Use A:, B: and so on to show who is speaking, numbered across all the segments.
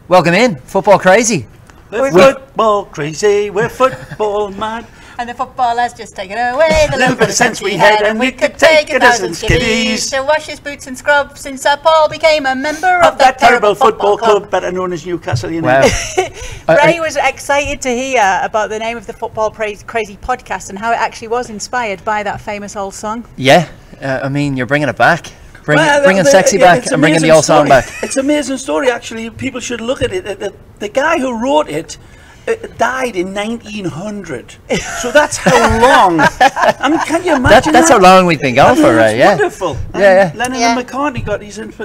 A: Welcome in, football crazy.
B: We're football crazy, we're football mad.
C: And the football has just taken away the
B: little bit of sense we had, and we could take 1,000 skivvies
C: to wash his boots and scrub since Sir Paul became a member
B: of that terrible football club, better known as Newcastle United.
C: Wow. Ray was excited to hear about the name of the Football Crazy podcast and how it actually was inspired by that famous old song.
A: Yeah, I mean, you're bringing it back. Bringing sexy back and bringing the old song back.
B: It's an amazing story, actually. People should look at it. The guy who wrote it died in 1900. So that's how long. I mean, can you imagine
A: that's how long we've been going for, right? Yeah.
B: Wonderful.
A: Yeah.
B: Lennon and McCartney got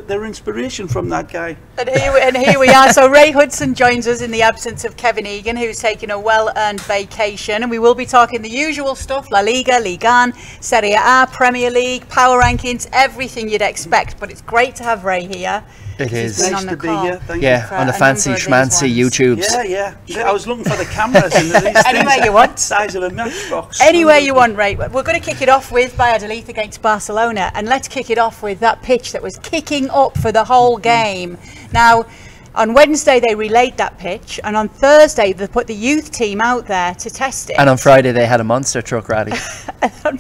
B: their inspiration from that guy.
C: And here we are. So Ray Hudson joins us in the absence of Kevin Egan, who's taking a well-earned vacation. And we will be talking the usual stuff: La Liga, Liganes, Serie A, Premier League, power rankings, everything you'd expect. But it's great to have Ray here.
A: It is.
B: Nice to be here. Thank you.
A: On the fancy schmancy YouTubes.
B: Yeah. I was looking for the cameras and these
C: anywhere you want.
B: Size of a matchbox.
C: Anywhere you want, Ray. We're going to kick it off with Valladolid against Barcelona, and let's kick it off with that pitch that was kicking up for the whole game. Now, on Wednesday they relayed that pitch, and on Thursday they put the youth team out there to test it.
A: And on Friday they had a monster truck rally.
C: And on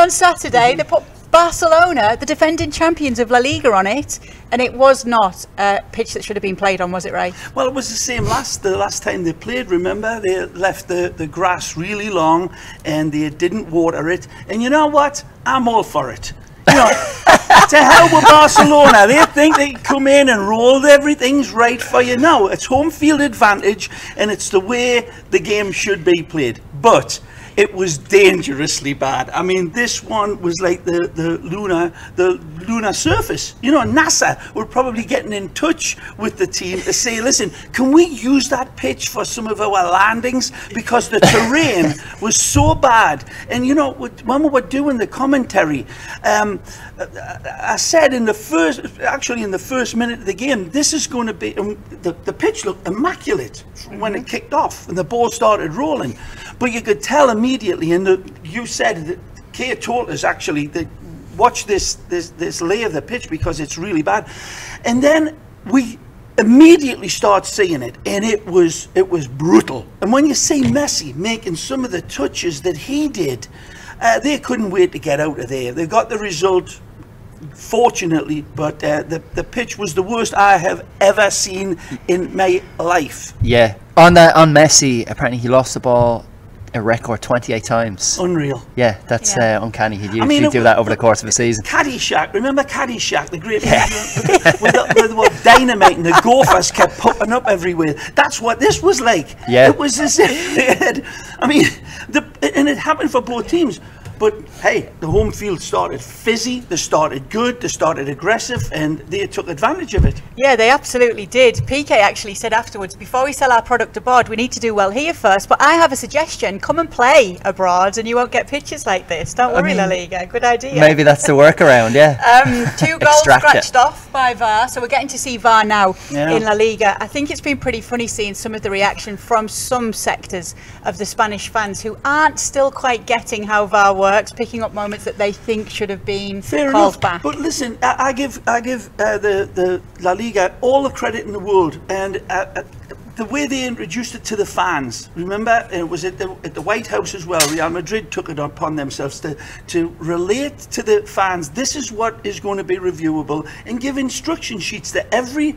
C: Saturday they put Barcelona, the defending champions of La Liga, on it, and it was not a pitch that should have been played on, was it, Ray?
B: Well, it was the same the last time they played. Remember, they left the grass really long and they didn't water it. And you know what? I'm all for it. You know, to hell with Barcelona. They think they come in and roll everything's right for you. No, it's home field advantage, and it's the way the game should be played. But it was dangerously bad. I mean, this one was like the lunar surface. You know, NASA were probably getting in touch with the team to say, listen, can we use that pitch for some of our landings? Because the terrain was so bad. And, you know, when we were doing the commentary, I said in the first minute of the game, this is going to be, the pitch looked immaculate when it kicked off and the ball started rolling. But you could tell immediately, and you said that Kay told us actually that watch this lay of the pitch because it's really bad. And then we immediately start seeing it, and it was brutal. And when you see Messi making some of the touches that he did, they couldn't wait to get out of there. They got the result, fortunately, but the pitch was the worst I have ever seen in my life.
A: Yeah, on Messi, apparently he lost the ball a record 28 times.
B: Unreal.
A: Yeah, that's uncanny. He'd usually do that over the course of a season.
B: Caddyshack, remember Caddyshack, the great with the dynamite and the gophers kept popping up everywhere. That's what this was like.
A: Yeah.
B: It was as if they had, I mean, and it happened for both teams. But hey, the home field started fizzy, they started good, they started aggressive, and they took advantage of it.
C: Yeah, they absolutely did. PK actually said afterwards, before we sell our product abroad, we need to do well here first. But I have a suggestion, come and play abroad and you won't get pitches like this. Don't worry, La Liga, good idea.
A: Maybe that's the workaround, yeah.
C: 2 goals scratched off by VAR, so we're getting to see VAR now in La Liga. I think it's been pretty funny seeing some of the reaction from some sectors of the Spanish fans who aren't still quite getting how VAR works, picking up moments that they think should have been called back.
B: But listen, I give the La Liga all the credit in the world, and the way they introduced it to the fans. Remember, it was at the White House as well. Real Madrid took it upon themselves to relate to the fans. This is what is going to be reviewable, and give instruction sheets to every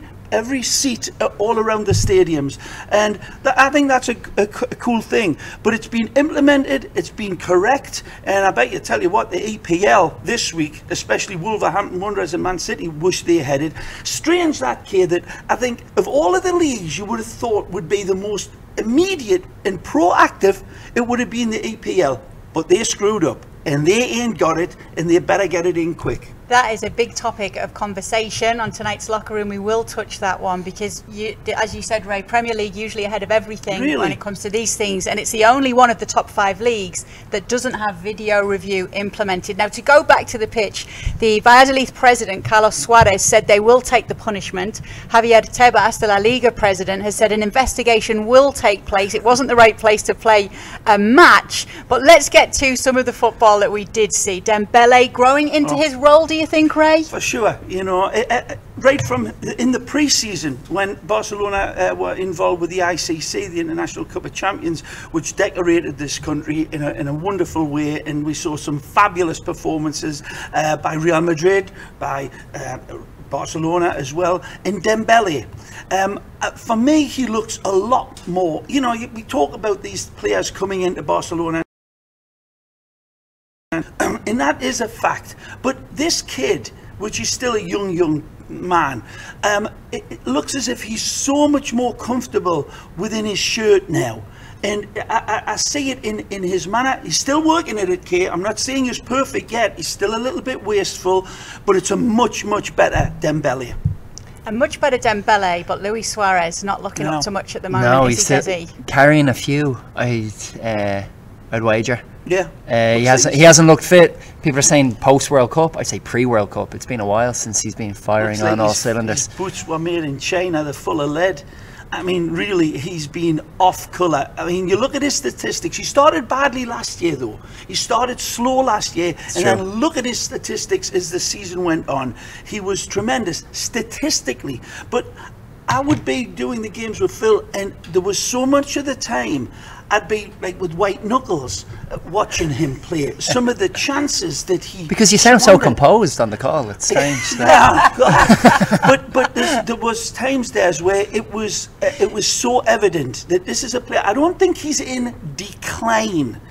B: seat all around the stadiums, and I think that's a cool thing. But it's been implemented, it's been correct, and I bet you tell you what, the EPL this week, especially Wolverhampton Wanderers and Man City, wish they headed. Strange that, Kay, that I think of all of the leagues you would have thought would be the most immediate and proactive, it would have been the EPL, but they screwed up. And they ain't got it, and they better get it in quick.
C: That is a big topic of conversation on tonight's locker room. We will touch that one because, as you said, Ray, Premier League usually ahead of everything when it comes to these things, and it's the only one of the top 5 leagues that doesn't have video review implemented. Now, to go back to the pitch, the Valladolid president, Carlo said they will take the punishment. Javier Tebas, the La Liga president, has said an investigation will take place. It wasn't the right place to play a match, but let's get to some of the football that we did see. Dembele growing into his role. do you think, Ray?
B: For sure, you know, right from in the pre-season when Barcelona were involved with the ICC, the International Cup of Champions, which decorated this country in a wonderful way, and we saw some fabulous performances by Real Madrid, by Barcelona as well, and Dembele. For me, he looks a lot more, you know, we talk about these players coming into Barcelona, and that is a fact. But this kid, which is still a young man, it looks as if he's so much more comfortable within his shirt now. And I see it in his manner. He's still working at it, Kate. I'm not saying he's perfect yet. He's still a little bit wasteful, but it's a much better Dembele. A
C: much better Dembele, but Luis Suarez not looking up to much at the moment.
A: No, he's still carrying a few. I'd wager.
B: Yeah.
A: He hasn't looked fit. People are saying post World Cup. I'd say pre World Cup. It's been a while since he's been firing on all cylinders.
B: His boots were made in China. They're full of lead. I mean, really, he's been off colour. I mean, you look at his statistics. He started badly last year, though. He started slow last year, then look at his statistics as the season went on. He was tremendous statistically. But I would be doing the games with Phil, and there was so much of the time I'd be like with white knuckles watching him play. Some of the chances that he...
A: Because you sound so composed on the call. It's strange.
B: But there was times there where it was so evident that this is a player. I don't think he's in decline.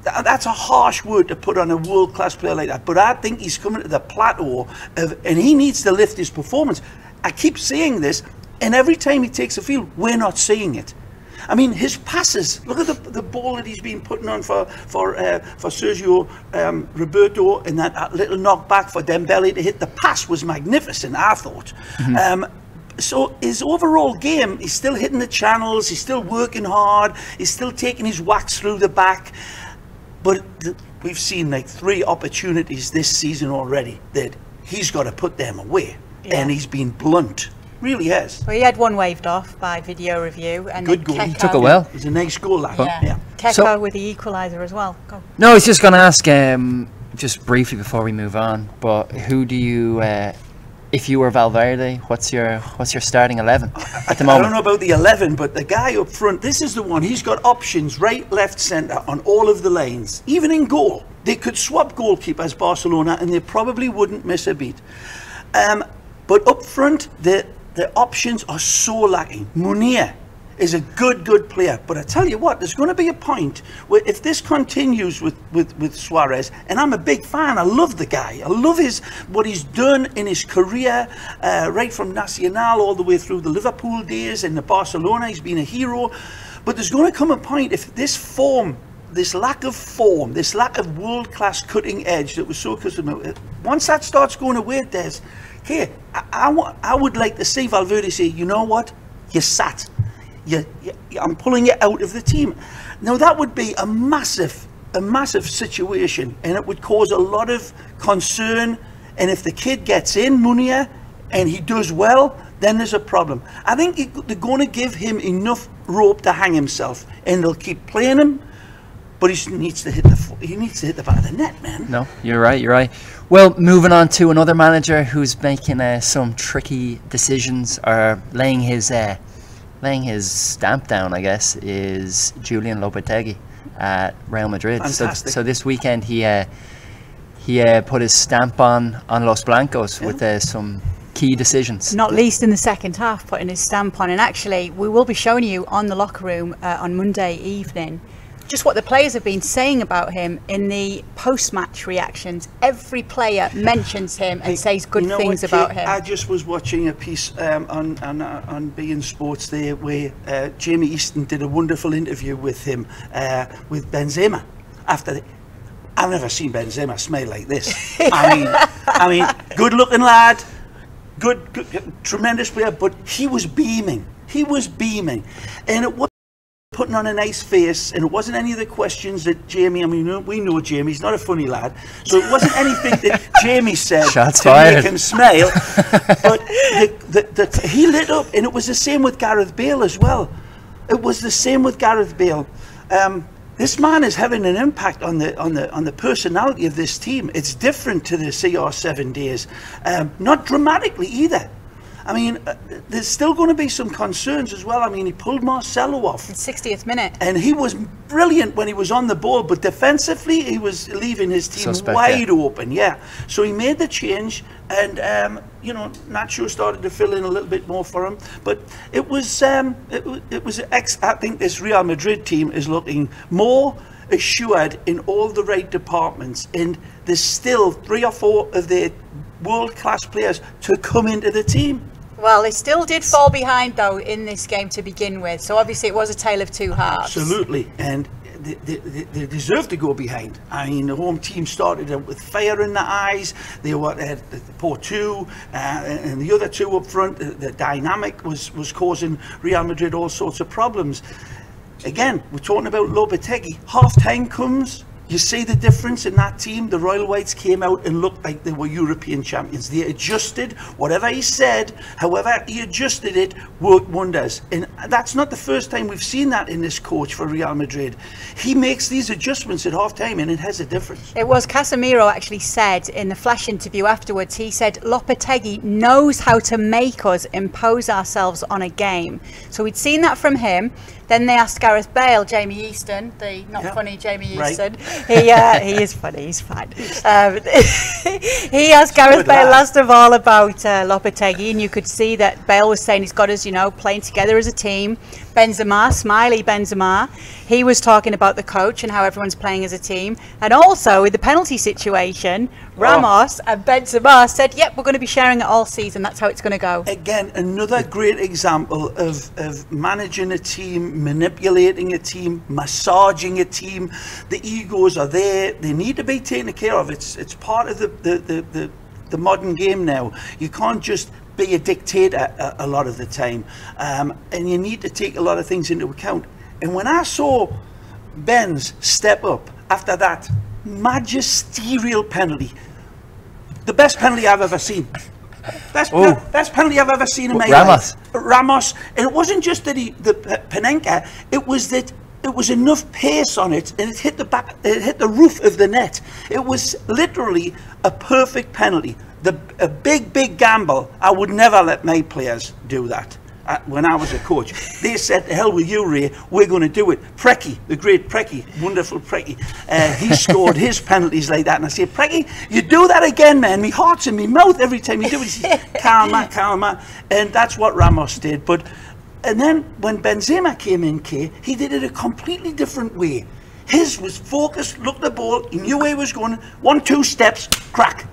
B: That's a harsh word to put on a world-class player like that. But I think he's coming to the plateau and he needs to lift his performance. I keep saying this, and every time he takes a field, we're not seeing it. I mean, his passes. Look at the ball that he's been putting on for Sergio Roberto, and that little knockback for Dembele to hit. The pass was magnificent, I thought. So his overall game, he's still hitting the channels. He's still working hard. He's still taking his whacks through the back. But we've seen like 3 opportunities this season already that he's got to put them away, and he's been blunt. Really has.
C: Well, he had one waved off by video review, and
B: good goal.
A: He took it well.
B: It was a nice goal, that.
C: Yeah. Keko with the equaliser as well. Go.
A: No, I was just going to ask, just briefly before we move on, but who do you, if you were Valverde, what's your starting 11 at the moment?
B: I don't know about the 11, but the guy up front, this is the one. He's got options right, left, centre on all of the lanes, even in goal. They could swap goalkeepers, Barcelona, and they probably wouldn't miss a beat. But up front, the options are so lacking. Munir is a good player, but I tell you what, there's going to be a point where if this continues with Suarez, and I'm a big fan, I love the guy, I love what he's done in his career, right from Nacional all the way through the Liverpool days and the Barcelona, he's been a hero. But there's going to come a point if this form, this lack of form, this lack of world-class cutting edge that was so customary, once that starts going away, Des, okay, I would like to see Valverde say, you know what, you're sat. I'm pulling you out of the team. Now that would be a massive situation, and it would cause a lot of concern. And if the kid gets in, Munir, and he does well, then there's a problem. I think they're going to give him enough rope to hang himself, and they'll keep playing him. But he needs to hit the back of the net, man. No,
A: you're right. Well, moving on to another manager who's making some tricky decisions, or laying his stamp down, I guess, is Julian Lopetegui at Real Madrid. So this weekend he put his stamp on Los Blancos with some key decisions.
C: Not least in the second half, putting his stamp on. And actually, we will be showing you on the locker room on Monday evening just what the players have been saying about him in the post-match reactions. Every player mentions him and says good things about him.
B: I just was watching a piece on beIN Sports there where Jamie Easton did a wonderful interview with him, with Benzema. I've never seen Benzema smile like this. I mean, good-looking lad, good, tremendous player, but he was beaming. And it was putting on a nice face, and it wasn't any of the questions that Jamie, we know Jamie, he's not a funny lad, so it wasn't anything that Jamie said make him smile, but he lit up. And it was the same with Gareth Bale as well. It was the same with Gareth Bale. this man is having an impact on the personality of this team. It's different to the CR7 days, not dramatically either. I mean, there's still going to be some concerns as well. I mean, he pulled Marcelo off.
C: In 60th minute.
B: And he was brilliant when he was on the ball, but defensively, he was leaving his team wide open. Yeah. So he made the change, and, you know, Nacho started to fill in a little bit more for him. But it was I think this Real Madrid team is looking more assured in all the right departments. And there's still 3 or 4 of their world-class players to come into the team.
C: Well, they still did fall behind, though, in this game to begin with. So obviously it was a tale of two halves.
B: Absolutely. And they deserve to go behind. I mean, the home team started out with fire in the eyes. They were the poor 2 and the other 2 up front. The dynamic was causing Real Madrid all sorts of problems. Again, we're talking about Lopetegui. Half-time comes. You see the difference in that team. The Royal Whites came out and looked like they were European champions. They adjusted whatever he said, however he adjusted it, worked wonders. And that's not the first time we've seen that in this coach for Real Madrid. He makes these adjustments at half-time and it has a difference.
C: It was Casemiro actually said in the flash interview afterwards, he said Lopetegui knows how to make us impose ourselves on a game. So we'd seen that from him. Then they asked Gareth Bale, Jamie Easton, the not funny Jamie Easton. Right. He is funny, he's fine. He asked Gareth Bale last of all about Lopetegui, and you could see that Bale was saying he's got us, you know, playing together as a team. Benzema, smiley Benzema, he was talking about the coach and how everyone's playing as a team. And also with the penalty situation, Ramos and Benzema said, yep, we're going to be sharing it all season. That's how it's going to go.
B: Again, another great example of managing a team, manipulating a team, massaging a team. The egos are there. They need to be taken care of. It's part of the modern game now. You can't just be a dictator a lot of the time, and you need to take a lot of things into account. And when I saw Benz step up after that magisterial penalty, the best penalty I've ever seen. Best penalty I've ever seen in my life. Ramos. And it wasn't just that the Panenka, it was that it was enough pace on it and it hit the back, it hit the roof of the net. It was literally a perfect penalty. A big gamble. I would never let my players do that. When I was a coach, they said, "To hell with you, Ray. We're going to do it." Preki, the great Preki, wonderful Preki, he scored his penalties like that, and I said, "Preki, you do that again, man. My heart's in my mouth every time you do it." He said, "Calma," and that's what Ramos did. And then when Benzema came in, he did it a completely different way. His was focused, looked at the ball, he knew where he was going. 1-2 steps, crack.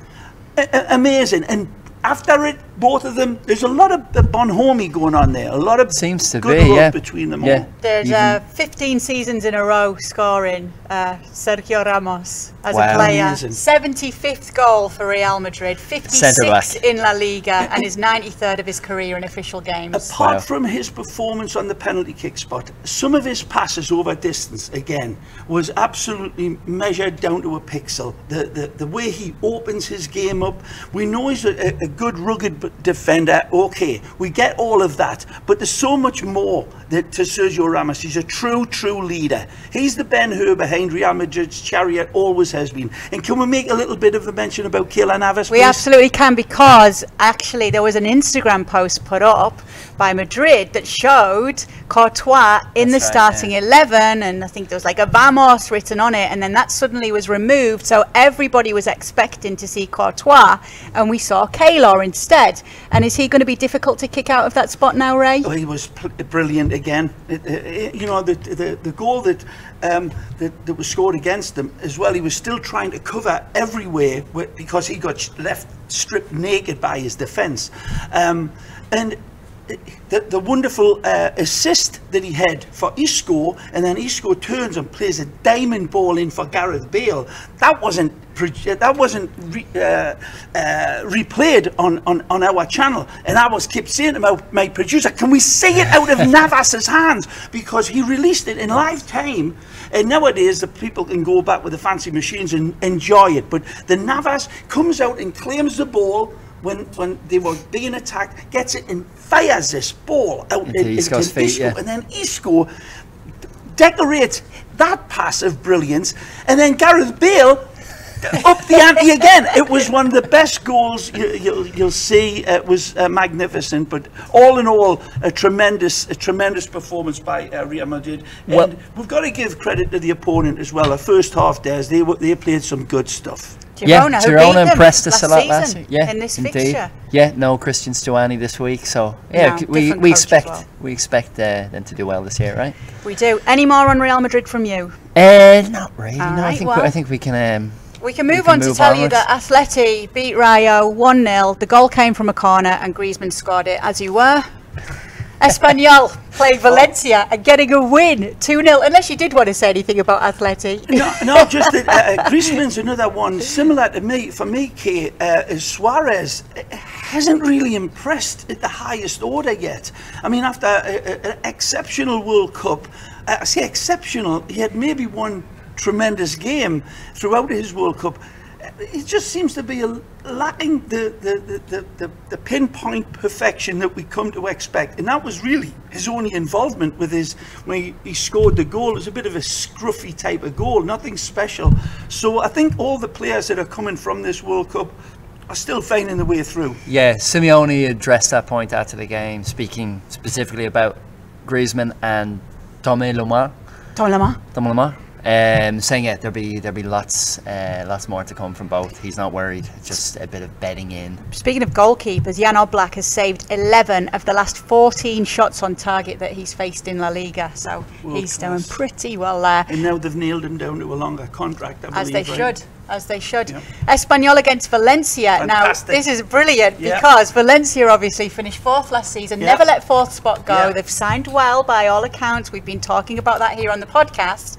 B: Amazing. And after it, both of them, there's a lot of bonhomie going on there. A lot of
A: seems to
B: good
A: be,
B: love between them all.
C: There's 15 seasons in a row scoring Sergio Ramos as a player.
B: Amazing.
C: 75th goal for Real Madrid, 56 in La Liga, and his 93rd of his career in official games.
B: Apart from his performance on the penalty kick spot, some of his passes over distance, again, was absolutely measured down to a pixel. The way he opens his game up, we know he's a good rugged defender. Okay, we get all of that, but there's so much more to Sergio Ramos. He's a true leader. He's the Ben-Hur behind Real Madrid's chariot, always has been. And can we make a little bit of a mention about Keylor Navas,
C: We
B: please?
C: absolutely can, because actually there was an Instagram post put up by Madrid that showed Courtois in the starting 11, and I think there was like a Vamos written on it, and then that suddenly was removed, so everybody was expecting to see Courtois, and we saw Keylor instead. And is he going to be difficult to kick out of that spot now, Ray?
B: Oh, he was brilliant again. You know, the goal that was scored against them as well, he was still trying to cover everywhere because he got left stripped naked by his defence. And the wonderful assist that he had for Isco, and then Isco turns and plays a diamond ball in for Gareth Bale. That wasn't replayed on our channel, and I kept saying to my producer, can we see it out of Navas's hands, because he released it in live time. And nowadays the people can go back with the fancy machines and enjoy it, but the Navas comes out and claims the ball when they were being attacked, gets it and fires this ball out into Isco's feet, and then Isco decorate that pass of brilliance, and then Gareth Bale up the ante again. It was one of the best goals you'll see. It was magnificent, but all in all, a tremendous performance by Real Madrid. And we've got to give credit to the opponent as well. The first half days, they played some good stuff.
A: Girona impressed us a lot last week.
C: Yeah, in this fixture.
A: Yeah, no Christian Stuani this week, so yeah,
C: No,
A: we expect them to do well this year, right?
C: We do. Any more on Real Madrid from you?
A: Not really.
C: All
A: No,
C: right,
A: I think we can.
C: We can move on to tell you that Atleti beat Rayo 1-0. The goal came from a corner and Griezmann scored it, as you were. Espanyol played Valencia and getting a win 2-0. Unless you did want to say anything about Atleti.
B: No, just that Griezmann's another one similar to me. For me, Kate, is Suarez hasn't really impressed at the highest order yet. I mean, after an exceptional World Cup, I say exceptional, he had maybe one tremendous game throughout his World Cup. It just seems to be lacking the pinpoint perfection that we come to expect, and that was really his only involvement with when he scored the goal. It was a bit of a scruffy type of goal, nothing special. So I think all the players that are coming from this World Cup are still finding their way through.
A: Yeah, Simeone addressed that point after the game, speaking specifically about Griezmann and Tome Lemar. Saying there'll be lots more to come from both. He's not worried. Just a bit of bedding in.
C: Speaking of goalkeepers, Jan Oblak has saved 11 of the last 14 shots on target that he's faced in La Liga. So he's doing pretty well there.
B: And now they've nailed him down to a longer contract, I believe.
C: As they should.
B: Yeah.
C: Espanyol against Valencia.
B: Fantastic.
C: Now, this is brilliant because Valencia obviously finished 4th last season, never let 4th spot go. They've signed well by all accounts. We've been talking about that here on the podcast.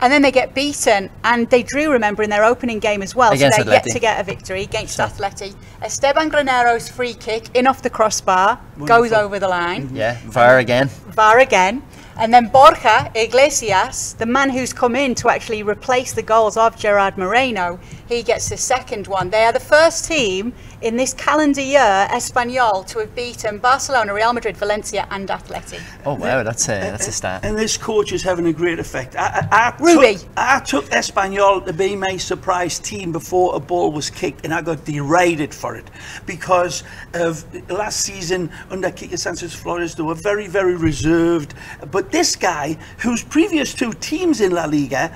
C: And then they get beaten, and they drew, remember, in their opening game as well.
A: Against
C: so they're yet to get a victory against Atleti. Esteban Granero's free kick in off the crossbar, goes over the line.
A: Yeah, VAR again.
C: And then Borja Iglesias, the man who's come in to actually replace the goals of Gerard Moreno, he gets the second one. They are the first team in this calendar year, Espanyol, to have beaten Barcelona, Real Madrid, Valencia and Atleti.
A: Oh wow, that's a stat.
B: And this coach is having a great effect. I took Espanyol to be my surprise team before a ball was kicked, and I got derided for it because of last season under Quique Sanchez Flores. They were very, very reserved. But this guy, whose previous two teams in La Liga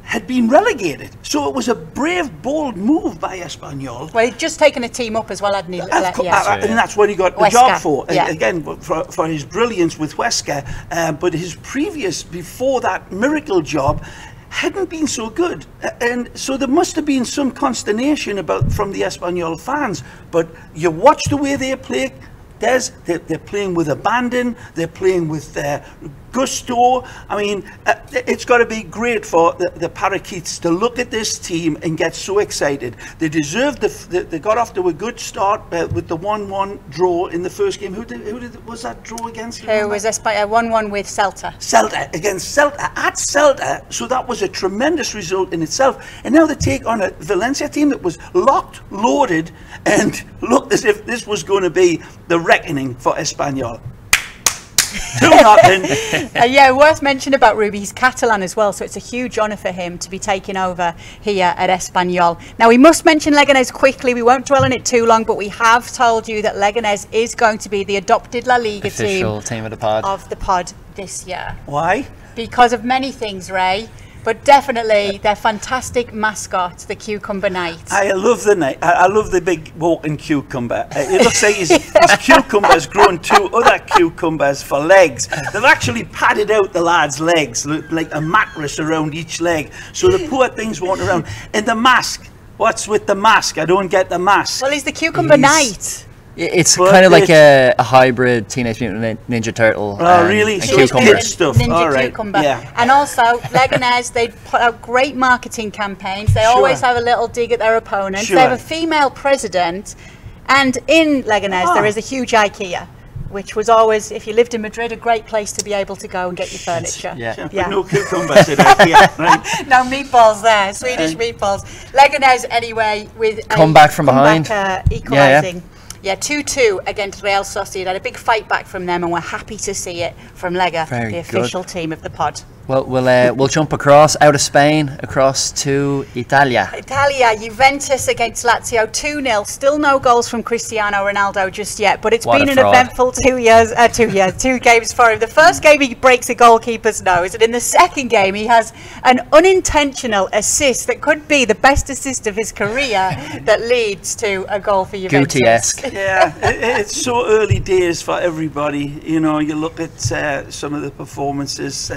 B: had been relegated, so it was a brave, bold move by Espanyol.
C: Well, he'd just taken a team up as well, hadn't he?
B: And that's what he got the job for. Again, for his brilliance with Huesca. But his previous, before that miracle job, hadn't been so good, and so there must have been some consternation from the Espanyol fans. But you watch the way they play. They're playing with abandon. They're playing with gusto. I mean, it's got to be great for the Parakeets to look at this team and get so excited. They deserved they got off to a good start with the 1-1 draw in the first game. Who was that draw against?
C: It was 1-1 with Celta.
B: Against Celta at Celta. So that was a tremendous result in itself. And now they take on a Valencia team that was locked, loaded, and looked as if this was going to be the reckoning for Espanyol. 2-0.
C: Yeah, worth mentioning about Ruby, he's Catalan as well, so it's a huge honour for him to be taking over here at Espanyol. Now, we must mention Leganes quickly. We won't dwell on it too long, but we have told you that Leganes is going to be the adopted La Liga
A: official team of the pod
C: this year.
B: Why?
C: Because of many things, Ray. But definitely their fantastic mascot, the Cucumber Knight.
B: I love the knight. I love the big walking cucumber. It looks like his cucumber has grown two other cucumbers for legs. They've actually padded out the lad's legs, like a mattress around each leg, so the poor things walk around. And the mask. What's with the mask? I don't get the mask.
C: Well, he's the Cucumber Knight.
A: It's kind of like a hybrid Teenage Mutant Ninja Turtle.
B: Oh, really? So
C: cucumber
B: stuff.
C: Ninja Cucumber.
B: Yeah.
C: And also, Leganes, they put out great marketing campaigns. They always have a little dig at their opponents. They have a female president. And in Leganes, there is a huge IKEA, which was always, if you lived in Madrid, a great place to be able to go and get your furniture.
B: But no cucumbers in IKEA, right?
C: No meatballs there, Swedish meatballs. Leganes, anyway, with
A: come back from behind.
C: Equalising. Yeah, 2-2 against Real Sociedad. A big fight back from them, and we're happy to see it from Lega, the official team of the pod.
A: Well, we'll jump across out of Spain across to Italia.
C: Juventus against Lazio 2-0. Still no goals from Cristiano Ronaldo just yet, but it's been an eventful 2 games for him. The first game he breaks a goalkeeper's nose, and in the second game he has an unintentional assist that could be the best assist of his career that leads to a goal for Juventus.
A: Guti-esque.
B: Yeah, it's so early days for everybody. You know, you look at some of the performances.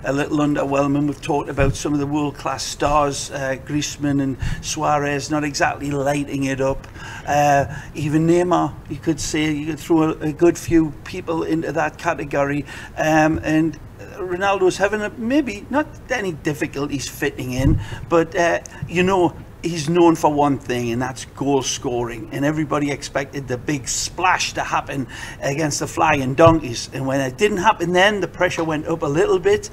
B: A little underwhelming. We've talked about some of the world-class stars, Griezmann and Suarez, not exactly lighting it up. Even Neymar, you could throw a good few people into that category. And Ronaldo's having maybe not any difficulties fitting in, but you know, he's known for one thing, and that's goal scoring, and everybody expected the big splash to happen against the Flying Donkeys, and when it didn't happen then, the pressure went up a little bit,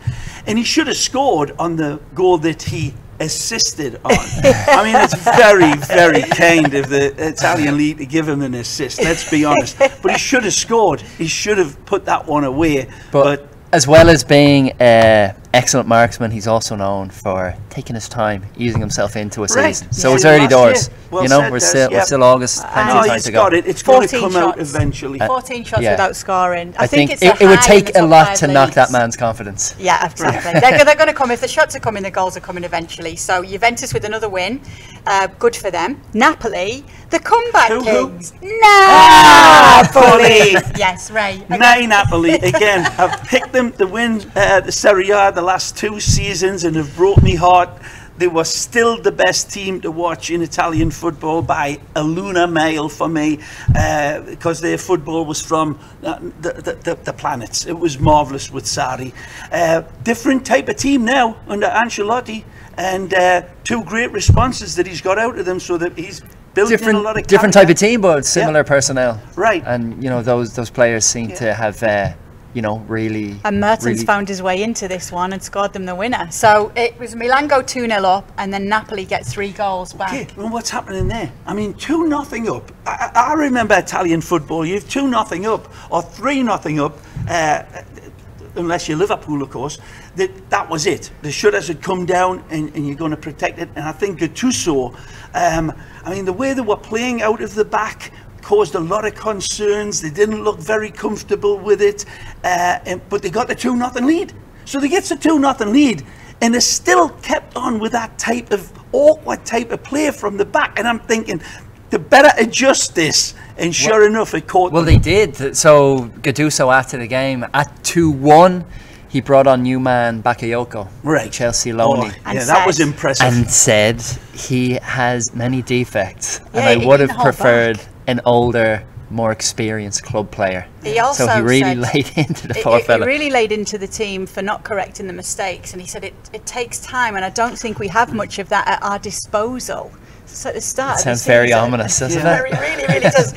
B: and he should have scored on the goal that he assisted on. I mean, it's very, very kind of the Italian league to give him an assist, let's be honest, but he should have scored. He should have put that one away. But
A: as well as being an excellent marksman, he's also known for taking his time, easing himself into a season. So it's early doors.
B: Well,
A: you know, we're still August. Plenty of time to go.
B: It's going to come out eventually.
C: 14 shots without scoring.
A: I think it would take a lot to knock that man's confidence.
C: Yeah, absolutely. They're going to come. If the shots are coming, the goals are coming eventually. So Juventus with another win. Good for them. Napoli, the comeback kings. Napoli. Yes, Ray.
B: Napoli. Again, I've picked them to win the Serie A the last 2 seasons, and have broke me heart. They were still the best team to watch in Italian football by a lunar mile for me, because their football was from the planets. It was marvellous with Sarri. Different type of team now under Ancelotti, and 2 great responses that he's got out of them, so that he's building a lot of
A: different type of team, but similar personnel.
B: Right.
A: And you know, those players seem to have you know, really.
C: And Mertens found his way into this one and scored them the winner. So it was Milan go 2-0 up, and then Napoli get 3 goals back.
B: Okay, well, what's happening there? I mean, 2-0 up. I remember Italian football. You have 2-0 up or 3-0 up, unless you're Liverpool, of course. That was it. The shutters had come down, and you're going to protect it. And I think Gattuso, I mean, the way they were playing out of the back caused a lot of concerns. They didn't look very comfortable with it, but they got the 2-0 lead. So they get the 2-0 lead, and they still kept on with that type of awkward type of play from the back. And I'm thinking, they better adjust this. And sure enough, it caught them.
A: Well, they did. So Gattuso, after the game, at 2-1, he brought on new man Bakayoko, Chelsea loanee.
B: That was impressive.
A: And said he has many defects, and I would have preferred an older, more experienced club player.
C: He also
A: so he really laid into the poor fella.
C: He really laid into the team for not correcting the mistakes, and he said it takes time, and I don't think we have much of that at our disposal. So at the start,
A: it sounds very ominous, doesn't it?
C: It really does.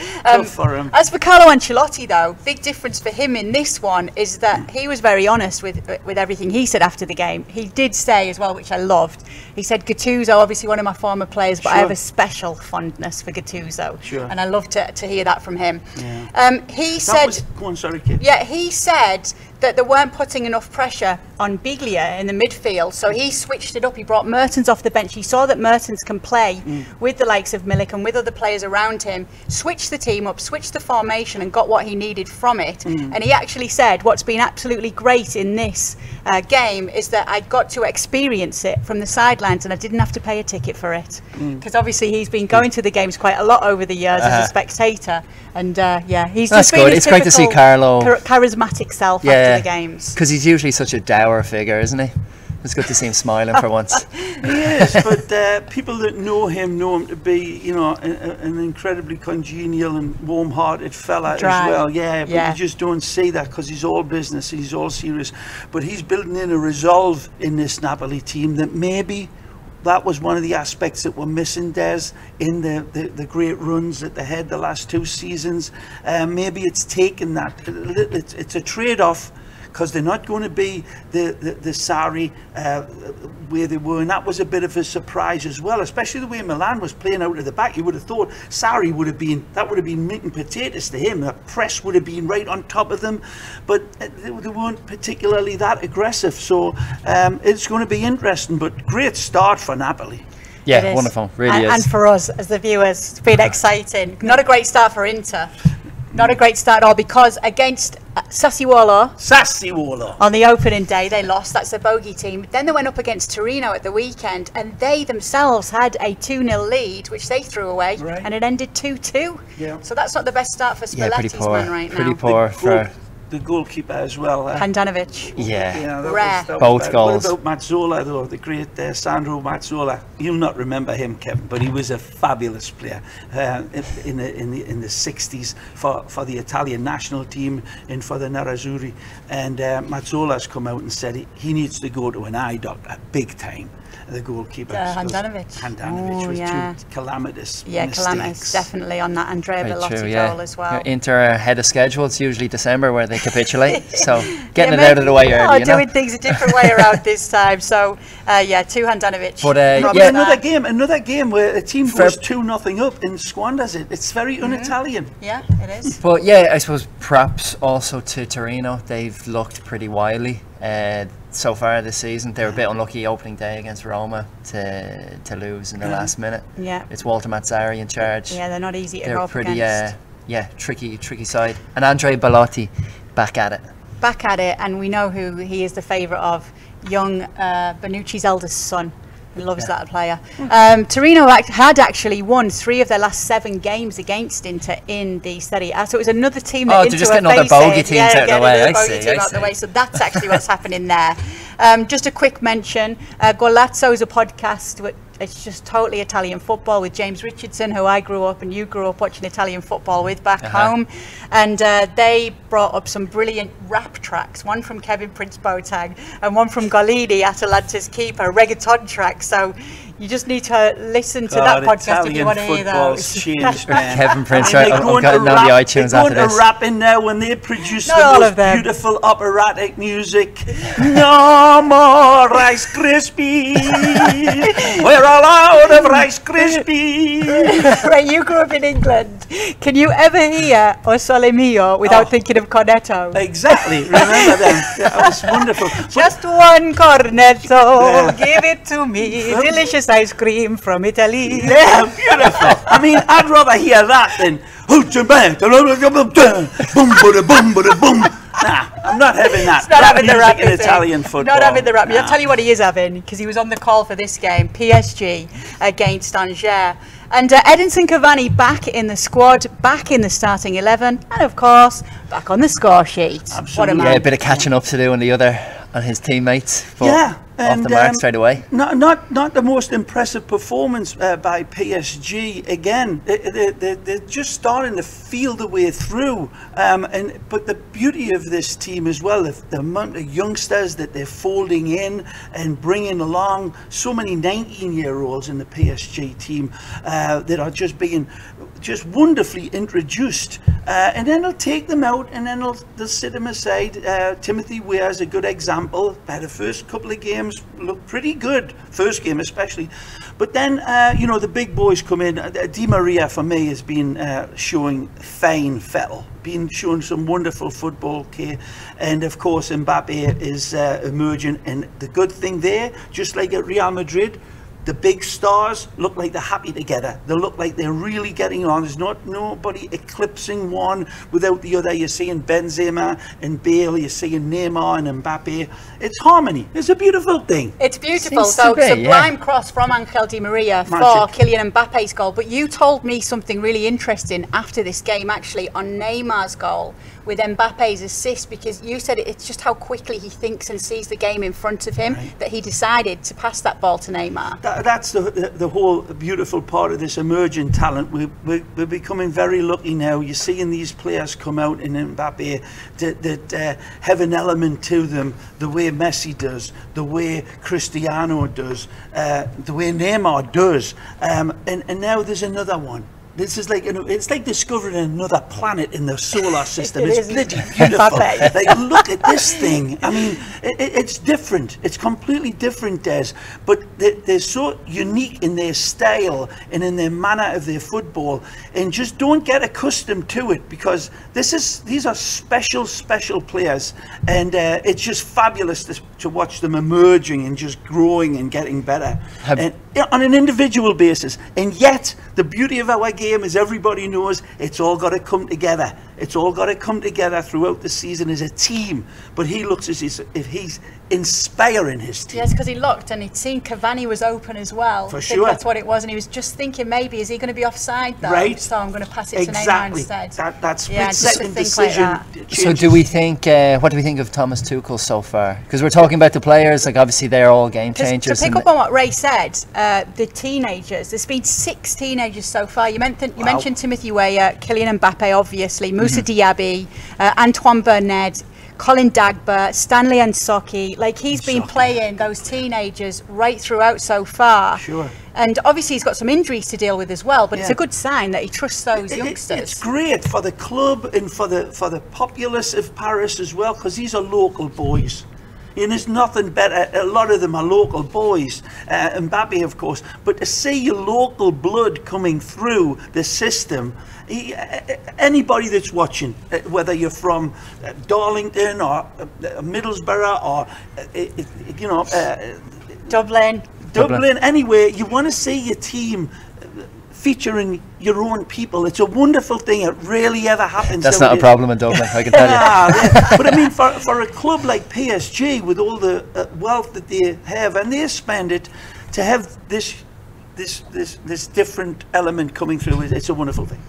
B: For him.
C: As for Carlo Ancelotti, though, big difference for him in this one is that he was very honest with everything he said after the game. He did say as well, which I loved. He said, Gattuso, obviously one of my former players, but I have a special fondness for Gattuso.
B: Sure.
C: And I love to hear that from him.
B: Yeah.
C: He said,
B: go on, sorry, Kate.
C: Yeah, he said that they weren't putting enough pressure on Biglia in the midfield, so he switched it up. He brought Mertens off the bench. He saw that Mertens can play with the likes of Milik and with other players around him, switched the team up, switched the formation, and got what he needed from it. And he actually said what's been absolutely great in this game is that I got to experience it from the sidelines, and I didn't have to pay a ticket for it, because obviously he's been going to the games quite a lot over the years as a spectator, and he's just been
A: It's great to see Carlo
C: charismatic self after the games,
A: because he's usually such a dour figure, isn't he? It's good to see him smiling for once.
B: He is, but people that know him to be, you know, an incredibly congenial and warm-hearted fella as well. Yeah, but you just don't see that, because he's all business, he's all serious. But he's building in a resolve in this Napoli team that maybe that was one of the aspects that were missing, Des, in the great runs that they had the last 2 seasons. Maybe it's taken that. It's a trade-off, because they're not going to be the Sarri where they were, and that was a bit of a surprise as well, especially the way Milan was playing out of the back. You would have thought Sarri would have been meat and potatoes to him. The press would have been right on top of them, but they weren't particularly that aggressive. So it's going to be interesting, but great start for Napoli.
A: Yeah, wonderful, really is.
C: And for us as the viewers, it's been exciting. Not a great start for Inter. Not a great start at all, because against Sassuolo on the opening day they lost. That's a bogey team. Then they went up against Torino at the weekend, and they themselves had a 2-0 lead which they threw away, and it ended 2-2. So that's not the best start for Spalletti's man right now.
A: Pretty poor for
B: the goalkeeper as well.
C: Handanovic.
B: Rare.
A: Both goals.
B: What about Mazzola though? The great Sandro Mazzola. You'll not remember him, Kevin, but he was a fabulous player in the 60s for the Italian national team and for the Nerazzurri. And Mazzola's come out and said he needs to go to an eye doctor big time. The goalkeeper, Handanovic, was two calamitous mistakes.
C: Calamitous, definitely on that Andrea Bellotti goal as well.
A: Inter ahead of schedule. It's usually December where they capitulate, so getting it out of the way early.
C: Doing things a different way around this time. So to Handanovic.
A: But
B: another game where a team goes 2-0 up and squanders it. It's very un-Italian.
C: Yeah, it is.
A: But I suppose perhaps also to Torino, they've looked pretty wily so far this season. They were a bit unlucky opening day against Roma to lose in the last minute. It's Walter Mazzarri in charge.
C: They're not easy to
A: go
C: up against.
A: tricky side. And Andrea Bellotti back at it, and we know who he is the favourite of, young Bonucci's eldest son. He loves that player. Torino had actually won 3 of their last 7 games against Inter in the Serie A. So it was another team that Inter just getting all the bogey teams out of the way. I see.
C: So that's actually what's happening there. Just a quick mention, Golazzo is a podcast. It's just totally Italian football with James Richardson, who I grew up and you grew up watching Italian football with back home. And they brought up some brilliant rap tracks, one from Kevin Prince Boateng and one from Golini, Atalanta's keeper, reggaeton tracks. So you just need to listen to that podcast if you want to hear those.
B: Changed, man.
A: Kevin Prince, I've got now the iTunes after this.
B: They're going to rap in there when they produce the most beautiful operatic music. No more Rice Krispies. We're all out of Rice Krispies.
C: Right, you grew up in England. Can you ever hear O Sole Mio without thinking of cornetto?
B: Exactly. Remember them? That was wonderful.
C: Just one cornetto. Give it to me. Delicious ice cream from Italy.
B: Yeah, beautiful. I mean, I'd rather hear that than nah, I'm not having that.
C: Not having the rap
B: in Italian football.
C: Not having the rap. I'll tell you what he is having, because he was on the call for this game, PSG against Angers. And Edinson Cavani back in the squad, back in the starting 11, and of course, back on the score sheet.
B: Absolutely.
C: What a man.
A: A bit of catching up to do on his teammates. But off the mark straight away.
B: Not the most impressive performance by PSG. Again, they're just starting to feel the way through. But the beauty of this team as well, the amount of youngsters that they're folding in and bringing along, so many 19-year-olds in the PSG team that are just being wonderfully introduced. And then they'll take them out and then they'll sit them aside. Timothy Weah's a good example. Had the first couple of games looked pretty good, first game especially, but then the big boys come in. Di Maria for me has been showing fine fettle, been showing some wonderful football, and of course Mbappe is emerging. And the good thing there, just like at Real Madrid, the big stars look like they're happy together. They look like they're really getting on. There's nobody eclipsing one without the other. You're seeing Benzema and Bale. You're seeing Neymar and Mbappe. It's harmony. It's a beautiful thing.
C: It's beautiful. So sublime cross from Angel Di Maria for Kylian Mbappe's goal. But you told me something really interesting after this game, actually, on Neymar's goal with Mbappe's assist, because you said it's just how quickly he thinks and sees the game in front of him that he decided to pass that ball to Neymar.
B: That's the whole beautiful part of this emerging talent. We're becoming very lucky now. You're seeing these players come out in Mbappe that have an element to them, the way Messi does, the way Cristiano does, the way Neymar does, and now there's another one. This is like, it's like discovering another planet in the solar system.
C: It
B: It's
C: is.
B: bloody beautiful. Like, look at this thing. I mean, it's different. It's completely different, Des. But they're so unique in their style and in their manner of their football. And just don't get accustomed to it, because these are special players. And it's just fabulous to watch them emerging and just growing and getting better. And on an individual basis. And yet, the beauty of our game is everybody knows it's all got to come together. It's all got to come together throughout the season as a team. But he looks as if he's inspiring his team.
C: Yes, because he looked and he'd seen Cavani was open as well.
B: For
C: I think
B: sure.
C: that's what it was, and he was just thinking, maybe is he going to be offside though?
B: Right.
C: So I'm going to pass it to Neymar
B: Exactly.
C: instead.
B: That split
C: Yeah, just to
B: second
C: think like
B: decision.
C: that.
A: So do we think, what do we think of Thomas Tuchel so far? Because we're talking about the players, like obviously they're all game changers.
C: To pick up on what Ray said, the teenagers, there's been 6 teenagers so far. You mentioned Timothy Weah, Kylian Mbappe obviously, Moussa Diaby, Antoine Bernard, Colin Dagba, Stanley Nsoki. Like, he's been playing those teenagers right throughout so far.
B: Sure.
C: And obviously he's got some injuries to deal with as well, but it's a good sign that he trusts those youngsters.
B: It's great for the club and for the populace of Paris as well, because these are local boys. And there's nothing better. A lot of them are local boys, Mbappe of course, but to see your local blood coming through the system, anybody that's watching, whether you're from Darlington or Middlesbrough or Dublin, anywhere, you want to see your team featuring your own people. It's a wonderful thing. It rarely ever happens.
A: That's not a problem in Dublin, I can tell you.
B: But I mean, for a club like PSG, with all the wealth that they have, and they spend it, to have this different element coming through, it's a wonderful thing.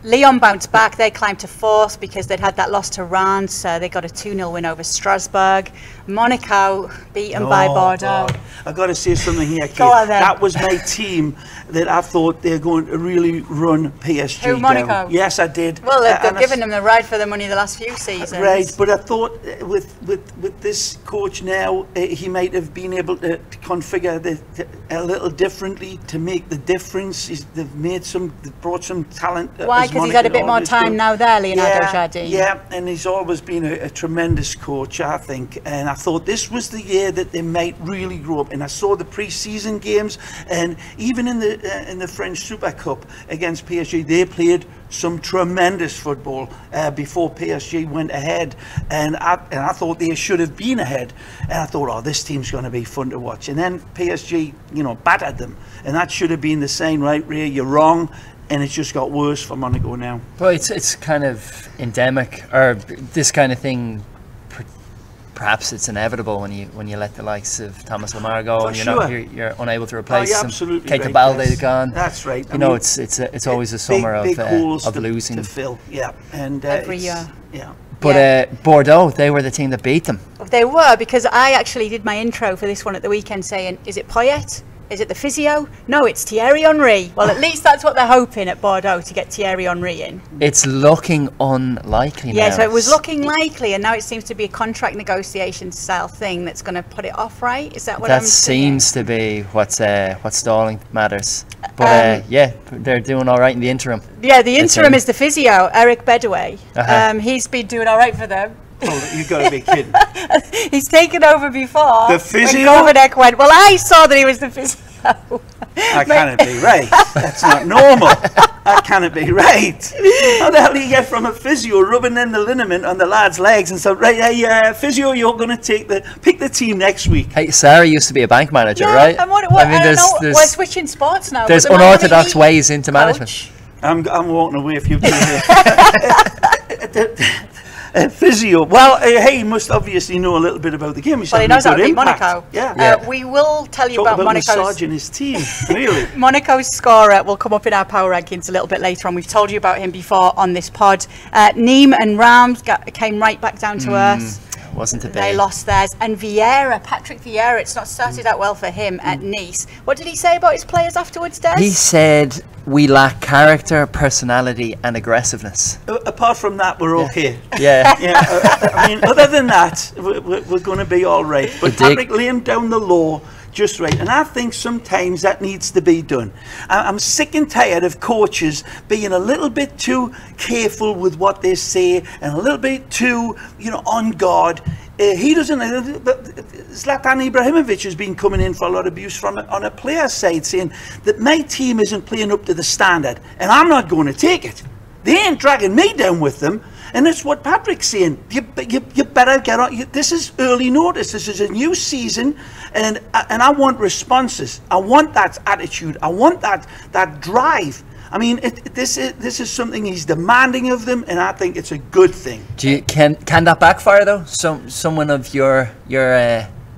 C: Lyon bounced back. They climbed to 4th because they'd had that loss to Reims. They got a 2-0 win over Strasbourg. Monaco beaten by Bordeaux.
B: God. I've got to say something here, Kate.
C: Go on then.
B: That was my team that I thought they're going to really run PSG
C: Who, Monaco?
B: down. Yes, I did.
C: Well, they've given them the ride for the money the last few seasons.
B: Right, but I thought with this coach now, he might have been able to configure a little differently to make the difference. They've brought some talent.
C: Why? Because he's had a bit more time now there, Leonardo Jardim.
B: Yeah, and he's always been a tremendous coach, I think. And I thought this was the year that they might really grow up. And I saw the pre-season games, and even in the French Super Cup against PSG, they played some tremendous football before PSG went ahead, and I thought they should have been ahead, and I thought, oh, this team's going to be fun to watch. And then PSG, battered them, and that should have been the sign, right, Ray? You're wrong. And it's just got worse for Monaco now.
A: Well, it's kind of endemic, or this kind of thing. Perhaps it's inevitable when you let the likes of Thomas Lemar go, and you're unable to replace him.
B: Absolutely.
A: Keita Balde gone.
B: That's right.
A: It's always a summer
B: big holes
A: of losing
B: to fill. Yeah, and
C: every year.
B: Yeah.
A: But Bordeaux, they were the team that beat them.
C: They were, because I actually did my intro for this one at the weekend saying, is it Poyet? Is it the physio? No, it's Thierry Henry. Well, at least that's what they're hoping at Bordeaux, to get Thierry Henry in.
A: It's looking unlikely now.
C: Yeah, so it was looking likely, and now it seems to be a contract negotiation style thing that's going to put it off, right? Is that what I'm saying?
A: That seems to be what's stalling matters. But they're doing all right in the interim.
C: Yeah, the interim is the physio, Eric Bedouet. He's been doing all right for them.
B: Oh, you've got to be kidding.
C: He's taken over before.
B: The physio?
C: When Govanek went, well, I saw that he was the physio.
B: That cannot be right. That's not normal. That cannot be right. How the hell do you get from a physio rubbing in the liniment on the lad's legs and say, right, hey, physio, you're going to pick the team next week?
A: Hey, Sarah used to be a bank manager, right?
C: And we're switching sports now.
A: There's unorthodox ways into management.
B: I'm walking away if you do physio. Well, he must obviously know a little bit about the game.
C: Well, he knows how to beat Monaco.
B: Yeah.
C: We will tell you
B: Talk
C: about Monaco's
B: massaging his team, really.
C: Monaco's scorer will come up in our power rankings a little bit later on. We've told you about him before on this pod. Nîmes and Reims came right back down to earth.
A: Wasn't a bit.
C: They lost theirs. And Patrick Vieira, it's not started out well for him at Nice. What did he say about his players afterwards, Des?
A: He said, we lack character, personality and aggressiveness.
B: Apart from that, we're okay.
A: Yeah.
B: I mean, other than that, we're going to be all right. But Patrick laying down the law just right. And I think sometimes that needs to be done. I'm sick and tired of coaches being a little bit too careful with what they say and a little bit too, on guard. He doesn't. Zlatan Ibrahimovic has been coming in for a lot of abuse on a player's side, saying that my team isn't playing up to the standard, and I'm not going to take it. They ain't dragging me down with them, and that's what Patrick's saying. You better get on. This is early notice. This is a new season, and I want responses. I want that attitude. I want that drive. I mean, this is something he's demanding of them, and I think it's a good thing.
A: Can that backfire though? Someone of your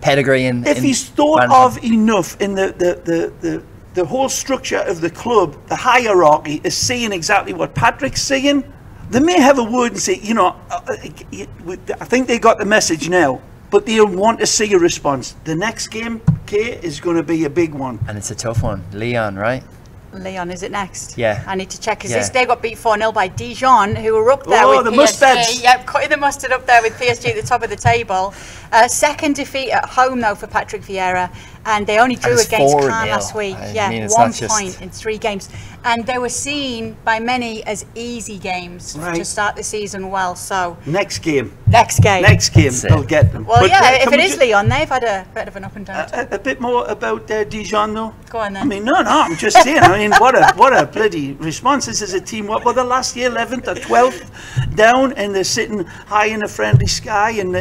A: pedigree
B: if he's thought of enough in the whole structure of the club, the hierarchy is saying exactly what Patrick's saying. They may have a word and say, I think they got the message now, but they'll want to see a response. The next game, Kay, is going to be a big one,
A: and it's a tough one. Leon, right?
C: Leon, is it next?
A: Yeah.
C: I need to check, because they got beat 4-0 by Dijon, who were up there with
B: the
C: PSG.
B: mustards.
C: Yep, cutting the mustard up there with PSG at the top of the table. Second defeat at home, though, for Patrick Vieira, and they only drew against Caen last week.
A: It's
C: 1 point in 3 games. And they were seen by many as easy games to start the season well. So
B: next game,
A: they'll
B: get them.
C: Well, if it is Leon, they've had a bit of an up and down.
B: A bit more about Dijon, though.
C: Go on then.
B: I mean, no, I'm just saying. I mean, what a bloody response. This is a team. What were the last year, 11th or 12th down, and they're sitting high in a friendly sky, and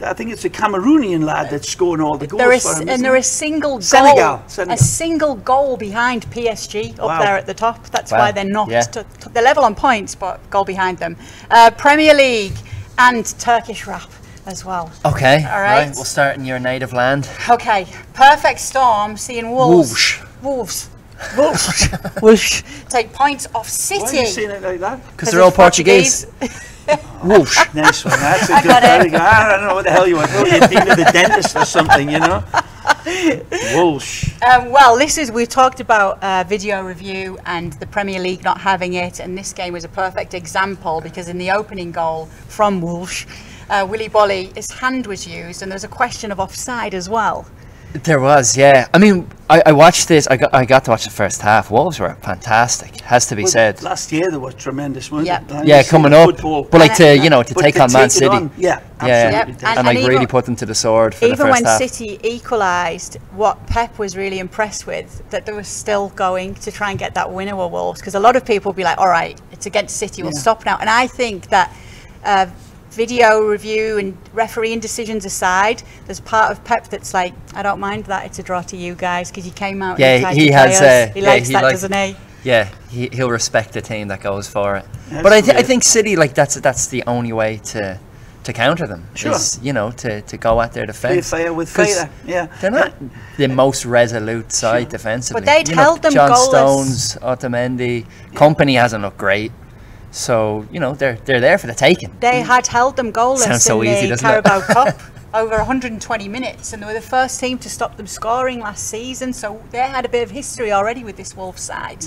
B: I think it's a Cameroonian lad that's scoring all the goals for him.
C: And they're a single goal,
B: Senegal.
C: a single goal behind PSG up there at the top. That's why they're not. They're level on points, but goal behind them. Premier League and Turkish rap as well.
A: Okay.
C: All right.
A: We'll start in your native land.
C: Okay. Perfect storm. Seeing Wolves. Wolves take points off City.
B: Why are you saying it like that?
A: Because they're all Portuguese.
B: Whoosh. Nice one. That's a good. I don't know what the hell you want. You've been to the dentist or something, Whoosh.
C: Well, we talked about video review and the Premier League not having it, and this game was a perfect example because in the opening goal from Wolves, Willy Bolly, his hand was used, and there's a question of offside as well.
A: There was, yeah. I mean, I watched this. I got to watch the first half. Wolves were fantastic, has to be said.
B: Last year they were tremendous, weren't they?
A: Yeah, coming up. But like to take on Man City.
B: Yeah,
A: absolutely. And like really put them to the sword for the first half.
C: Even when City equalised, what Pep was really impressed with, that they were still going to try and get that winner with Wolves, because a lot of people would be like, all right, it's against City, we'll stop now. And I think that video review and refereeing decisions aside, there's part of Pep that's like, I don't mind that it's a draw to you guys because you came out.
A: Yeah,
C: he likes that, doesn't he?
A: Yeah, he'll respect the team that goes for it. But I think City, like that's the only way to counter them.
B: Sure.
A: Is, to go at their defence.
B: Play fire with fire. Yeah.
A: They're not the most resolute side defensively.
C: But they'd held them
A: John
C: goalless.
A: Stones, Otamendi, Company hasn't looked great. So, they're there for the taking.
C: They had held them goalless in the Carabao Cup over 120 minutes, and they were the first team to stop them scoring last season, so they had a bit of history already with this Wolves side.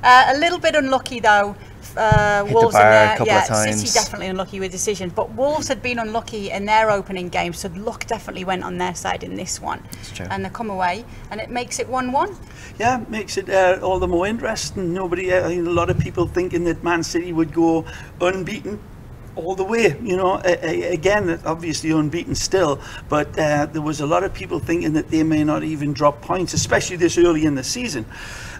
C: A little bit unlucky though. Wolves
A: the bar a couple of times.
C: City definitely unlucky with decisions, but Wolves had been unlucky in their opening game, so luck definitely went on their side in this one.
A: That's true.
C: And they come away, and it makes it 1-1.
B: Yeah, makes it all the more interesting. A lot of people thinking that Man City would go unbeaten all the way, again, obviously unbeaten still, but there was a lot of people thinking that they may not even drop points, especially this early in the season.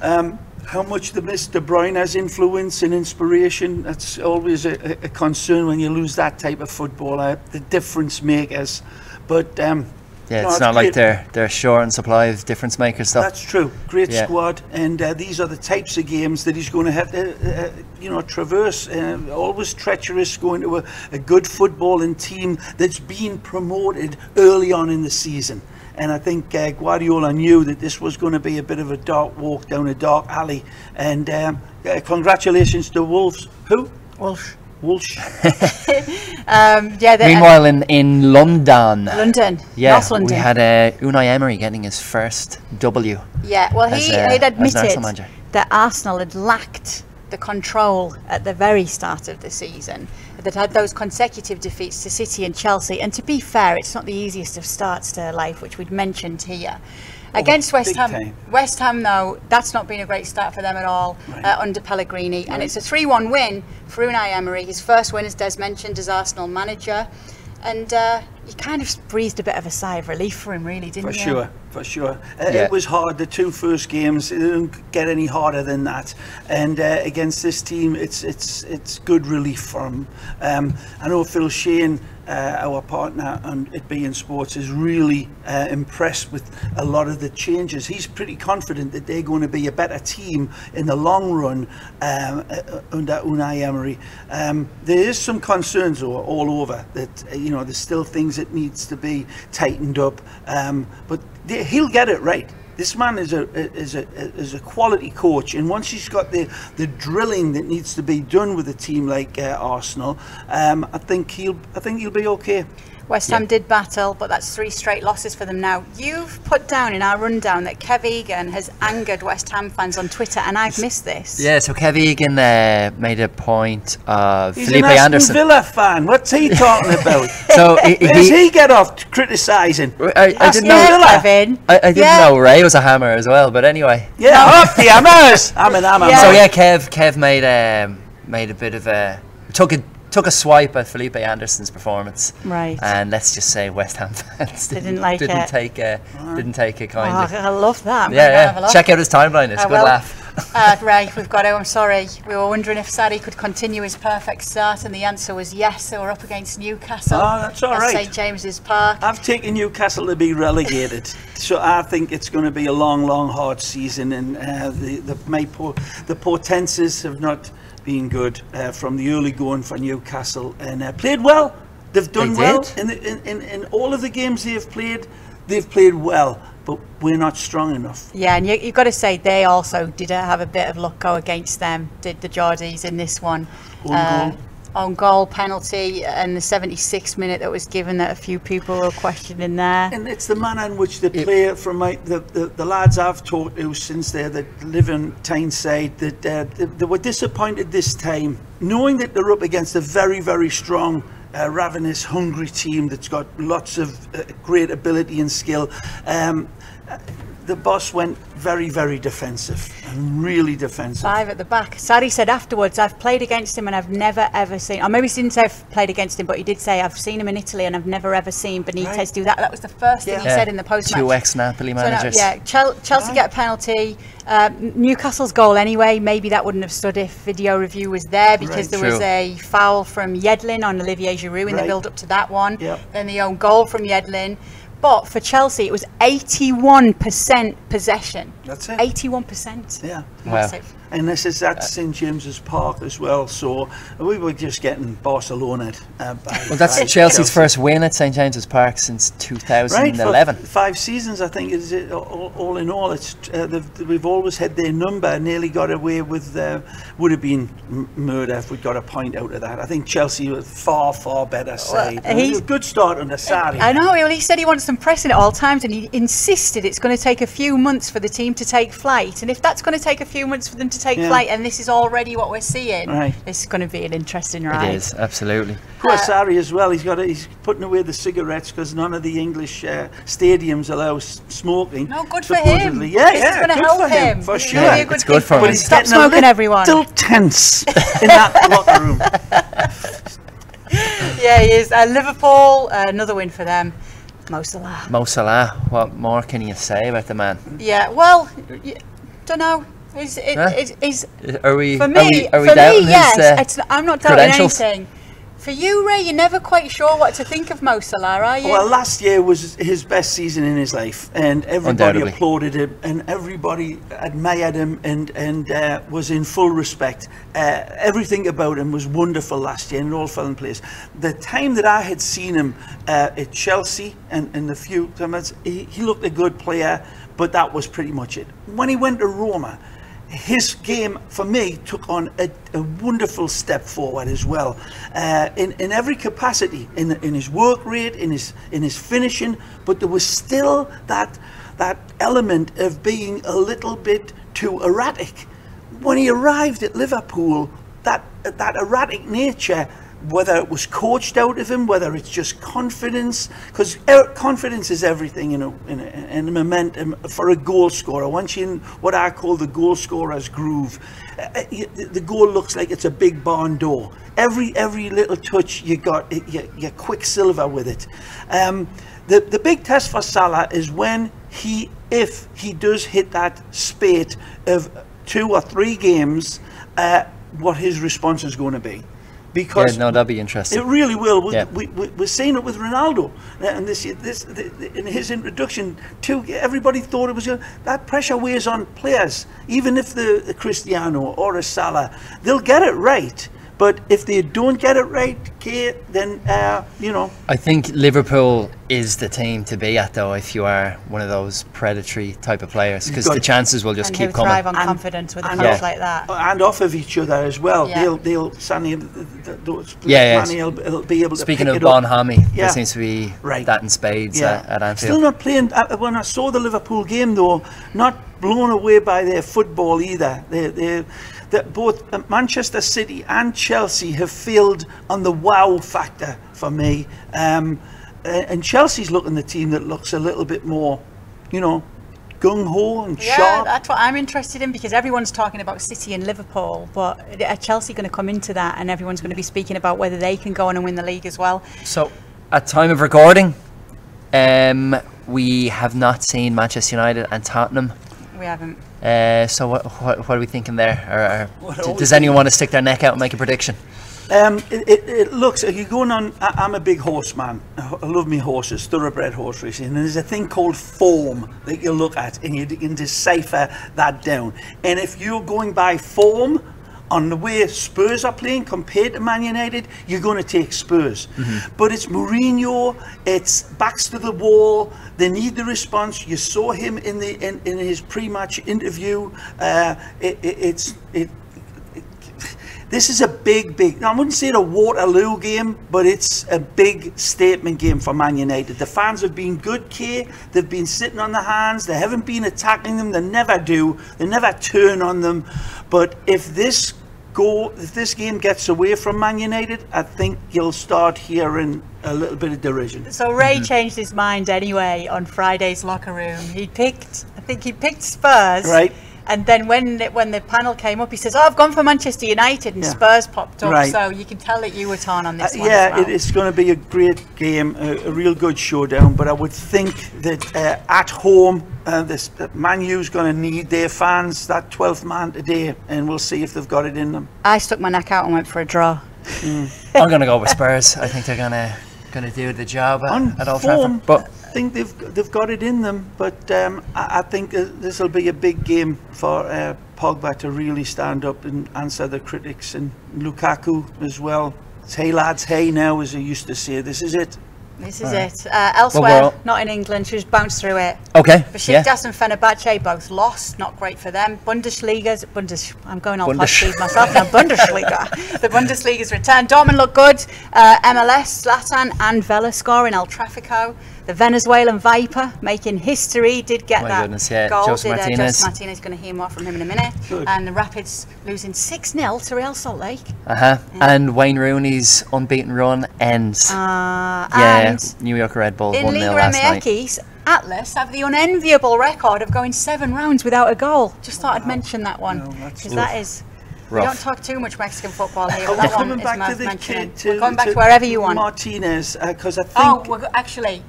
B: How much the Mr. De Bruyne has influence and inspiration, that's always a concern when you lose that type of footballer, the difference makers. But
A: it's not like they're short on supply of difference makers stuff.
B: That's true. Great squad, and these are the types of games that he's going to have to traverse. Always treacherous, going to a good footballing team that's been promoted early on in the season. And I think Guardiola knew that this was going to be a bit of a dark walk down a dark alley. And congratulations to Wolves. Who? Walsh.
A: Meanwhile, in London,
C: North London,
A: we had Unai Emery getting his first W.
C: Yeah, well, he'd admitted that Arsenal had lacked the control at the very start of the season, that had those consecutive defeats to City and Chelsea. And to be fair, it's not the easiest of starts to life, which we'd mentioned here. Against West Ham, West Ham though, that's not been a great start for them at all under Pellegrini, and it's a 3-1 win for Unai Emery, his first win, as Des mentioned, as Arsenal manager, and you kind of breathed a bit of a sigh of relief for him, really, didn't you?
B: For sure. It was hard. The 2 first games, it didn't get any harder than that. And against this team, it's good relief for him. I know Phil Shane, our partner at beIN Sports, is really impressed with a lot of the changes. He's pretty confident that they're going to be a better team in the long run under Unai Emery. There is some concerns all over that, there's still things that needs to be tightened up, but he'll get it right. This man is a quality coach, and once he's got the drilling that needs to be done with a team like Arsenal, I think he'll be okay.
C: West Ham did battle, but that's 3 straight losses for them now. You've put down in our rundown that Kev Egan has angered West Ham fans on Twitter, and I've missed this.
A: Yeah, so Kev Egan made a point of
B: He's
A: Felipe
B: an Aston
A: Anderson.
B: Villa fan. What's he talking about?
A: So
B: Where does he get off criticising?
A: I didn't know.
C: Kevin.
A: I didn't know Ray was a hammer as well, but anyway.
B: Yeah, up the hammers. I'm an hammer.
A: So yeah, Kev made a bit of a took a swipe at Felipe Anderson's performance,
C: right?
A: And let's just say West Ham fans didn't take it kindly.
C: I love that.
A: Yeah. Check out his timeline; it's a good laugh.
C: Ray, we've got to. I'm sorry. We were wondering if Sarri could continue his perfect start, and the answer was yes. They were up against Newcastle.
B: Oh, that's all right.
C: St James's Park.
B: I've taken Newcastle to be relegated, so I think it's going to be a long, hard season, and the portenses have not been good from the early going for Newcastle, and played well. They've done well in all of the games they've played well, but we're not strong enough.
C: Yeah, and you've got to say they also did have a bit of luck go against them, did the Geordies in this one. On goal penalty and the 76th minute that was given that a few people were questioning there.
B: And it's the manner in which they play from the lads I've talked to since they're that live in Tyneside, that they were disappointed this time, knowing that they're up against a very, very strong, ravenous, hungry team that's got lots of great ability and skill. The boss went very, very defensive, and really defensive.
C: 5 at the back. Sarri said afterwards, I've played against him and I've never ever seen, or maybe he didn't say I've played against him, but he did say I've seen him in Italy and I've never ever seen Benitez do that. That was the first thing he said in the post-match.
A: 2 ex-Napoli managers.
C: Chelsea get a penalty. Newcastle's goal anyway, maybe that wouldn't have stood if video review was there, because there was a foul from Yedlin on Olivier Giroud in the build-up to that one. Then the own goal from Yedlin. But for Chelsea, it was 81% possession.
B: That's it.
C: 81%.
B: Yeah.
C: Massive.
B: Wow. And this is at St James's Park as well, so we were just getting Barcelona'd.
A: Well, that's Chelsea's first win at St James's Park since 2011.
B: Right, for 5 seasons, I think. Is it all in all? It's we've always had their number. Nearly got away with. Would have been murder if we got a point out of that. I think Chelsea was far better side. A good start under Sarri.
C: I know. He said he wants them pressing at all times, and he insisted it's going to take a few months for the team to take flight. And if that's going to take a few months for them to take flight, and this is already what we're seeing, it's going to be an interesting ride.
A: It is, absolutely.
B: Poor Sarri as well. He's putting away the cigarettes because none of the English stadiums allow smoking.
C: No, good for him.
B: Yeah,
C: this is going to help him
B: for sure.
C: It's
A: it's good for him.
B: But he's
C: Stop smoking, everyone.
B: Still tense in that locker room.
C: Yeah, he is. Liverpool, another win for them. Mo Salah.
A: What more can you say about the man?
C: Yeah, well, don't know.
A: Are we
C: for
A: doubting his
C: yes. I'm not doubting
A: credentials?
C: anything. For you, Ray, you're never quite sure what to think of Mo Salah, are you?
B: Well, last year was his best season in his life, and everybody applauded him, and everybody admired him, and was in full respect. Everything about him was wonderful last year, and it all fell in place. The time that I had seen him at Chelsea, and the few times, he looked a good player, but that was pretty much it. When he went to Roma, his game, for me, took on a wonderful step forward as well, in every capacity, in his work rate, in his finishing. But there was still that element of being a little bit too erratic. When he arrived at Liverpool, that erratic nature whether it was coached out of him, whether it's just confidence, because confidence is everything in a momentum for a goal scorer. Once you're in what I call the goal scorer's groove, the goal looks like it's a big barn door. Every little touch you got, you're quicksilver with it. The big test for Salah is when if he does hit that spate of 2 or 3 games, what his response is going to be. Because
A: that'd be interesting.
B: It really will. We're seeing it with Ronaldo, and in his introduction too. Everybody thought it was that pressure weighs on players. Even if the Cristiano or a Salah, they'll get it right. But if they don't get it right, then
A: I think Liverpool is the team to be at, though, if you are one of those predatory type of players, because the chances will just keep coming.
C: Thrive on confidence with a coach like that,
B: and off of each other as well. Yeah. They'll Sonny, he'll be able to.
A: Speaking
B: pick
A: of
B: it
A: Bon
B: up.
A: Hami, there seems to be that in spades at Anfield.
B: Still not playing. When I saw the Liverpool game, though, not blown away by their football either. That both Manchester City and Chelsea have failed on the wow factor for me, and Chelsea's looking the team that looks a little bit more, gung-ho and sharp.
C: Yeah, that's what I'm interested in, because everyone's talking about City and Liverpool, but are Chelsea going to come into that, and everyone's going to be speaking about whether they can go on and win the league as well?
A: So, at time of recording, we have not seen Manchester United and Tottenham.
C: We haven't.
A: So what are we thinking there? Does anyone want to stick their neck out and make a prediction?
B: It looks like you're going on. I'm a big horse man. I love me horses, thoroughbred horse racing. And there's a thing called form that you look at, and you can decipher that down. And if you're going by form on the way Spurs are playing compared to Man United, you're going to take Spurs. But it's Mourinho, it's backs to the wall. They need the response. You saw him in his pre-match interview. This is a big. I wouldn't say it a Waterloo game, but it's a big statement game for Man United. The fans have been good, Kay. They've been sitting on their hands. They haven't been attacking them. They never do. They never turn on them. But if this game gets away from Man United, I think you'll start hearing a little bit of derision.
C: So Ray changed his mind anyway on Friday's locker room. I think he picked Spurs.
B: Right.
C: And then when the panel came up, he says, I've gone for Manchester United, and Spurs popped up.
B: Right.
C: So you can tell that you were torn on this one.
B: Yeah,
C: as well.
B: it's going to be a great game, a real good showdown. But I would think that at home, Man U's going to need their fans, that 12th man today, and we'll see if they've got it in them.
C: I stuck my neck out and went for a draw.
A: I'm going to go with Spurs. I think they're going to do the job at Old Trafford. But
B: I think they've got it in them, but I think this will be a big game for Pogba to really stand up and answer the critics, and Lukaku as well. It's hey lads, hey now, as he used to say. This is it.
C: This is it. Elsewhere, not in England, she's bounced through it.
A: Okay.
C: Besiktas and Fenerbahce both lost. Not great for them. I'm going all Portuguese myself now. Bundesliga. The Bundesliga's returned. Dortmund look good. MLS, Zlatan and Vela score in El Tráfico. The Venezuelan Viper making history, did get that goal.
A: Jose Martinez.
C: Jose Martinez, going to hear more from him in a minute.
B: Good.
C: And the Rapids losing 6-0 to Real Salt Lake.
A: And Wayne Rooney's unbeaten run ends.
C: And
A: New York Red Bulls 1-0
C: Liga
A: last night.
C: MX, Atlas have the unenviable record of going 7 rounds without a goal. Just thought I'd mention that one, because that is...
A: Rough.
C: We don't talk too much Mexican football here, but
B: We're
C: that one
B: coming
C: is
B: back to
C: worth
B: the
C: mentioning.
B: kid,
C: We're going back to wherever you want.
B: Martinez, because I think...
C: Oh, actually...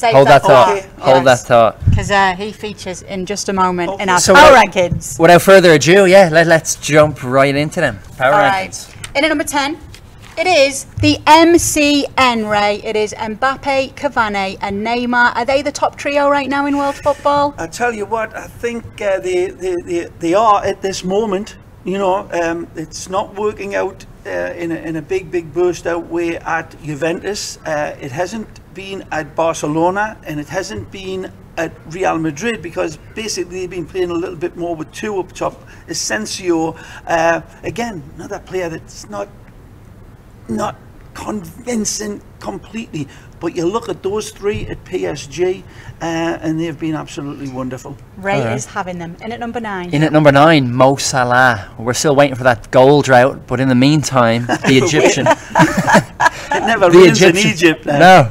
A: Hold that thought. Hold that thought.
C: Because he features in just a moment in our
A: So
C: power rankings.
A: Without further ado, let's jump right into them. Power rankings.
C: In at number 10, it is the MCN, Ray. It is Mbappe, Cavani and Neymar. Are they the top trio right now in world football?
B: I tell you what, I think they are at this moment. It's not working out in a big burst out way at Juventus. It hasn't been at Barcelona, and it hasn't been at Real Madrid, because basically they've been playing a little bit more with 2 up top. Asensio, again, another player that's not convincing completely. But you look at those three at PSG, and they've been absolutely wonderful.
C: Ray is having them. In at number 9.
A: In at number 9, Mo Salah. We're still waiting for that goal drought, but in the meantime, the Egyptian.
B: It never rains in Egypt now.
A: No.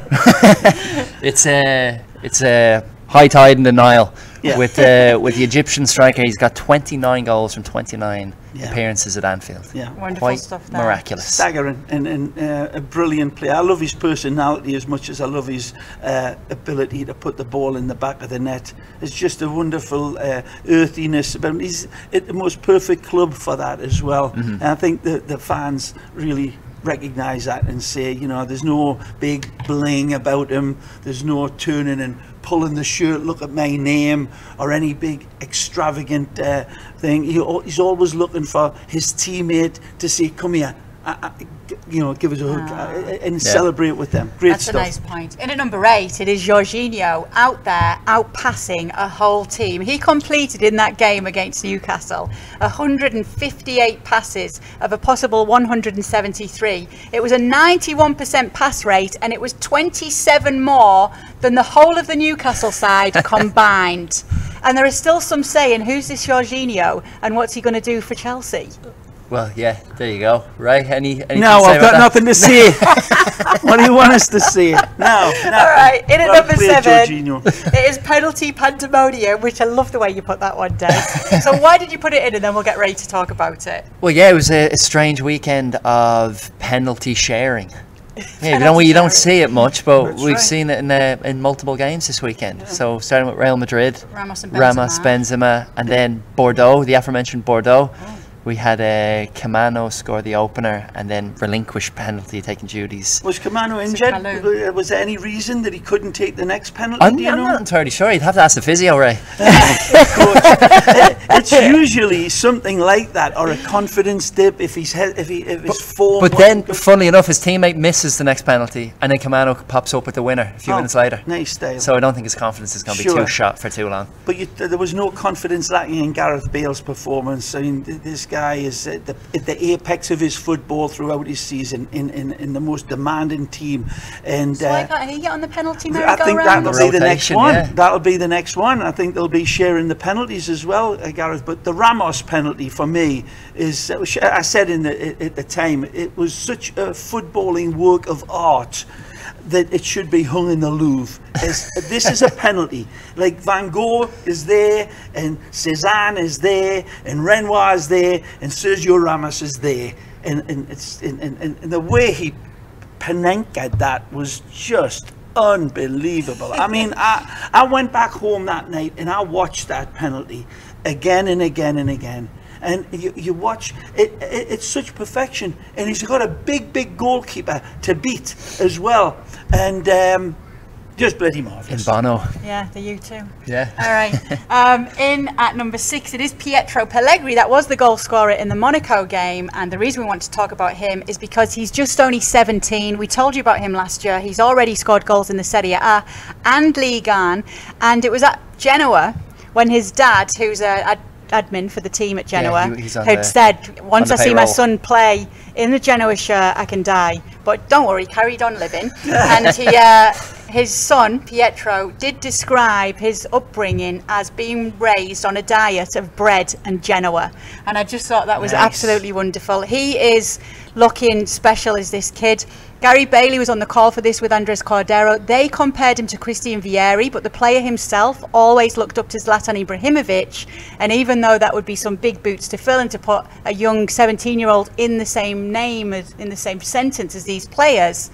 A: It's a high tide in the Nile.
B: Yeah.
A: With the Egyptian striker, he's got 29 goals from 29 appearances at Anfield.
B: Yeah,
C: wonderful
A: quite
C: stuff there.
A: Miraculous.
B: Staggering, and a brilliant player. I love his personality as much as I love his ability to put the ball in the back of the net. It's just a wonderful earthiness about him. He's at the most perfect club for that as well. And I think the fans really recognise that and say, you know, there's no big bling about him. There's no turning and pulling the shirt, look at my name, or any big extravagant thing. He's always looking for his teammate to say, come here, you know, give us a hug and celebrate with them. Great
C: That's
B: stuff.
C: That's a nice point. In at number 8, it is Jorginho out there, outpassing a whole team. He completed in that game against Newcastle 158 passes of a possible 173. It was a 91% pass rate, and it was 27 more than the whole of the Newcastle side combined. And there are still some saying, who's this Jorginho and what's he going to do for Chelsea?
A: Well, yeah, there you go. Right? Anything
B: No,
A: to say
B: I've got
A: about
B: nothing to say. What do you want us to say? No.
C: All right, in at number 7,
B: Jorginho.
C: it is penalty pandemonium, which I love the way you put that one down. So why did you put it in, and then we'll get ready to talk about it.
A: Well, yeah, it was a strange weekend of penalty sharing. Yeah, you don't see it much, but
B: That's
A: we've
B: right.
A: seen it in multiple games this weekend.
B: Yeah.
A: So starting with Real Madrid,
C: Ramos and
A: Benzema, and then Bordeaux, the aforementioned Bordeaux. We had Camano score the opener and then relinquish penalty taking duties.
B: Was Camano injured? Was there any reason that he couldn't take the next penalty?
A: I'm
B: do you know?
A: not entirely sure. You'd have to ask the physio, Ray.
B: It's usually something like that, or a confidence dip if his form.
A: But then, funnily enough, his teammate misses the next penalty, and then Camano pops up with the winner a few minutes later.
B: Nice style.
A: So I don't think his confidence is going to be too shot for too long.
B: But there was no confidence lacking in Gareth Bale's performance. I mean, this guy is at the apex of his football throughout his season in the most demanding team. And
C: So why can't he get on the penalty
B: I
C: merry-go-round?
B: think that'll be the next
A: Rotation,
B: one.
A: yeah.
B: That'll be the next one. I think they'll be sharing the penalties as well, Gareth. But the Ramos penalty for me is, I said at the time, it was such a footballing work of art that it should be hung in the Louvre. This is a penalty. Like Van Gogh is there, and Cézanne is there, and Renoir is there, and Sergio Ramos is there, and the way he Panenka that was just unbelievable. I mean, I went back home that night and I watched that penalty again and again and again. And you watch it, it's such perfection, and he's got a big goalkeeper to beat as well, and just bloody marvellous.
A: In Bono.
C: Yeah, the U2.
A: Yeah.
C: All right. In at number 6, it is Pietro Pellegrini. That was the goal scorer in the Monaco game, and the reason we want to talk about him is because he's just only 17. We told you about him last year. He's already scored goals in the Serie A and Liga, and it was at Genoa when his dad, who's a admin for the team at Genoa, had said, once I see my son play in the Genoa shirt, I can die. But don't worry, carried on living. And his son, Pietro, did describe his upbringing as being raised on a diet of bread and Genoa. And I just thought that was absolutely wonderful. He is looking special as this kid. Gary Bailey was on the call for this with Andres Cordero. They compared him to Christian Vieri, but the player himself always looked up to Zlatan Ibrahimovic. And even though that would be some big boots to fill, and to put a young 17-year-old in the same name, in the same sentence as these players,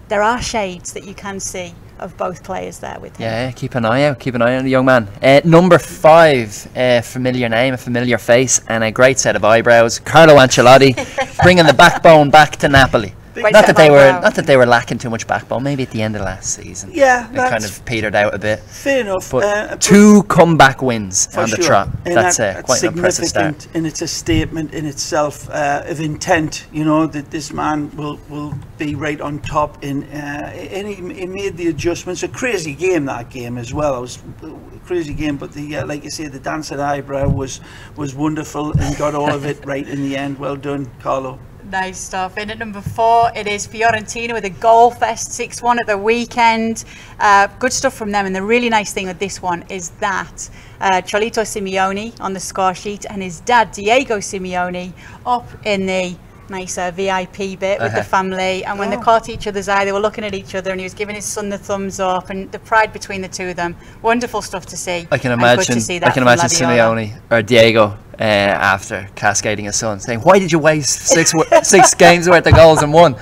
C: there are shades that you can see of both players there with him.
A: Yeah, keep an eye out on the young man. Number 5, a familiar name, a familiar face, and a great set of eyebrows. Carlo Ancelotti, bringing the backbone back to Napoli. Not that they were lacking too much backbone. Maybe at the end of last season,
B: yeah,
A: it kind of petered out a bit.
B: Fair enough.
A: But 2 comeback wins on the trot.
B: And
A: that's
B: significant,
A: quite an impressive start.
B: And it's a statement in itself of intent. You know that this man will be right on top. And he made the adjustments. A crazy game, that game as well. It was a crazy game, but the like you say, the dancing eyebrow was wonderful and got all of it right in the end. Well done, Carlo.
C: Nice stuff. In at number 4, it is Fiorentina with a goal fest, 6-1 at the weekend. Good stuff from them. And the really nice thing with this one is that Cholito Simeone on the score sheet and his dad, Diego Simeone, up in the nicer VIP bit with the family, and when they caught each other's eye, they were looking at each other, and he was giving his son the thumbs up, and the pride between the two of them, wonderful stuff to see.
A: I can imagine Simeone or Diego after cascading his son saying, "Why did you waste six games worth of goals in one?"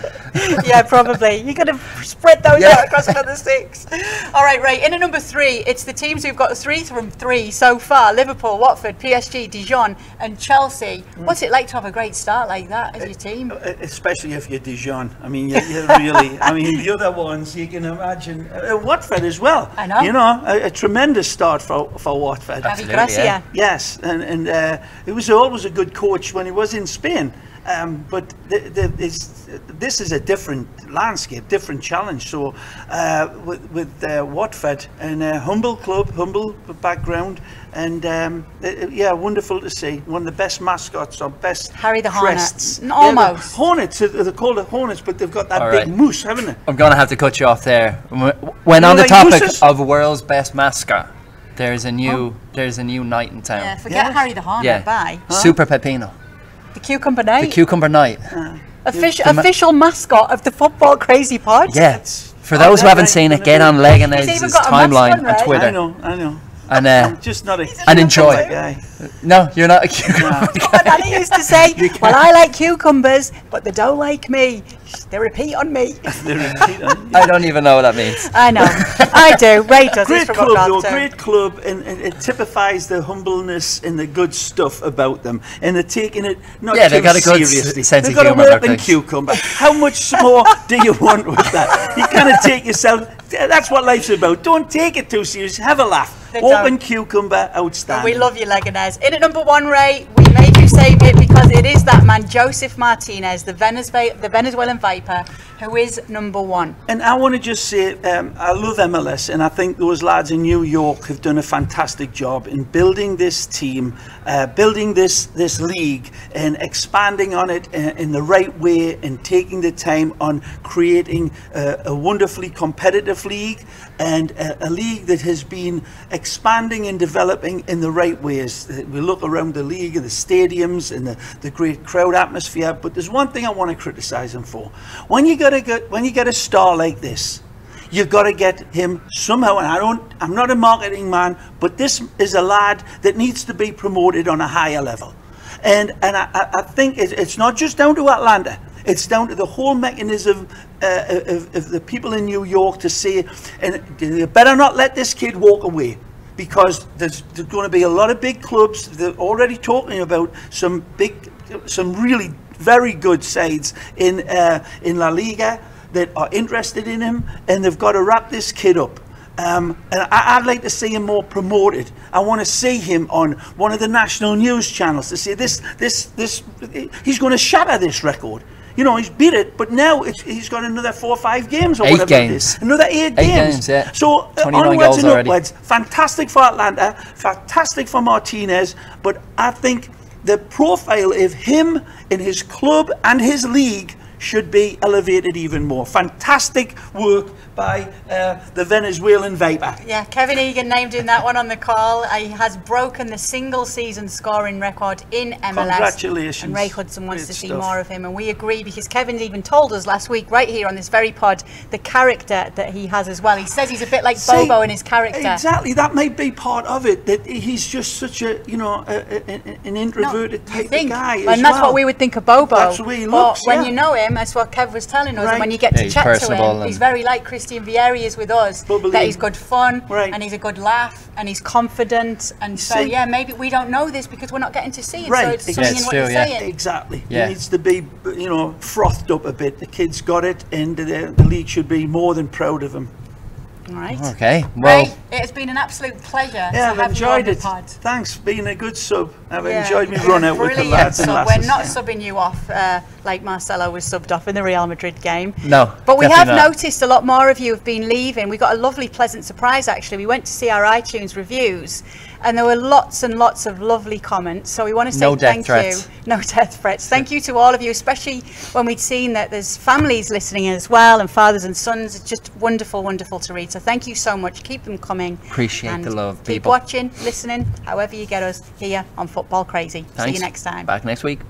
C: Yeah, probably. You could have spread those out across another 6. All right, Ray. In at number 3, it's the teams who've got 3 from 3 so far: Liverpool, Watford, PSG, Dijon, and Chelsea. What's it like to have a great start like that as your team?
B: Especially if you're Dijon. I mean, you're really. I mean, the other ones you can imagine. Watford as well.
C: I know.
B: You know, a tremendous start for Watford.
C: Gracia.
B: Yes, and it was always a good coach when he was in Spain. But this is a different landscape, different challenge. So with Watford, and a humble club, humble background, and yeah, wonderful to see. One of the best mascots, or best
C: Harry the
B: crests.
C: Hornets. Almost.
B: Yeah, Hornets, they're called the Hornets, but they've got that big moose, haven't they?
A: I'm going to have to cut you off there. When on the topic of world's best mascot, there's a new knight in town.
C: Yeah, forget Harry the Hornet. Bye.
A: Super Pepino.
C: The Cucumber Knight.
A: The Cucumber Knight.
C: Official mascot of the Football Crazy Pod.
A: Yeah. For those who haven't seen it, get on Leganes' timeline on Twitter.
B: I know.
A: And
B: I'm just not a
A: and enjoy
B: guy.
A: No, you're not a cucumber guy.
C: Danny used to say, "Well, I like cucumbers, but they don't like me. They repeat on me."
A: I don't even know what that means.
C: I know. I do. Ray does.
B: Great club, though. Great club, and it typifies the humbleness and the good stuff about them, and they're taking it not too
A: they got a good
B: seriously.
A: sense
B: They've
A: of
B: got
A: humour.
B: a walking cucumber. How much more do you want with that? You kind of take yourself. That's what life's about. Don't take it too serious. Have a laugh. Walking cucumber, outstanding.
C: We love you, Leganes. In at number 1, Ray, we made you save it because it is that man, Joseph Martinez, the Venezuelan Viper, who is number 1.
B: And I want to just say, I love MLS, and I think those lads in New York have done a fantastic job in building this team, building this league, and expanding on it in the right way, and taking the time on creating a wonderfully competitive league, and a league that has been expanding and developing in the right ways. We look around the league and the stadiums and the great crowd atmosphere, but there's one thing I want to criticize him for. When you get a star like this, you've got to get him somehow, and I'm not a marketing man, but this is a lad that needs to be promoted on a higher level. And I think it's not just down to Atlanta. It's down to the whole mechanism of the people in New York to say, and you better not let this kid walk away, because there's going to be a lot of big clubs. They're already talking about some really very good sides in La Liga that are interested in him, and they've got to wrap this kid up. And I'd like to see him more promoted. I want to see him on one of the national news channels to say this he's going to shatter this record. You know, he's beat it, but now he's got another 4 or 5 games or whatever it is. Another 8 games.
A: Yeah.
B: So onwards and upwards. Fantastic for Atlanta, fantastic for Martinez, but I think the profile of him in his club and his league should be elevated even more. Fantastic work by the Venezuelan Viper.
C: Yeah, Kevin Egan named him that one on the call. He has broken the single-season scoring record in MLS.
B: Congratulations.
C: And Ray Hudson wants to see more of him, and we agree, because Kevin even told us last week, right here on this very pod, the character that he has as well. He says he's a bit like Bobo in his character.
B: Exactly, that might be part of it, that he's just such a, you know, an introverted type of guy.
C: And that's what we would think of Bobo.
B: That's the way he looks,
C: when you know him, that's what Kev was telling us, and when you get to chat to him, he's very like Cristiano is with us, that he's good fun, and he's a good laugh, and he's confident, and so maybe we don't know this because we're not getting to see it, so it's something in what you're saying.
B: Exactly. He needs to be, you know, frothed up a bit. The kid's got it, and the league should be more than proud of him.
C: All right.
A: Okay. Well,
C: Ray, It has been an absolute pleasure
B: Yeah,
C: to
B: I've
C: have
B: enjoyed
C: you on
B: it.
C: the pod.
B: Thanks for being a good sub. I've
C: Yeah,
B: enjoyed me run out with the lads and
C: sub.
B: lasses.
C: We're not subbing you off like Marcelo was subbed off in the Real Madrid game.
A: No,
C: but we have
A: definitely not.
C: noticed a lot more of you have been leaving. We got a lovely, pleasant surprise actually. We went to see our iTunes reviews, and there were lots and lots of lovely comments. So we want to say thank you. No death threats. Thank you to all of you, especially when we'd seen that there's families listening as well, and fathers and sons. It's just wonderful, wonderful to read. So thank you so much. Keep them coming.
A: Appreciate the love,
C: keep
A: people.
C: watching, listening, however you get us here on Football Crazy.
A: Thanks.
C: See you next time.
A: Back next week.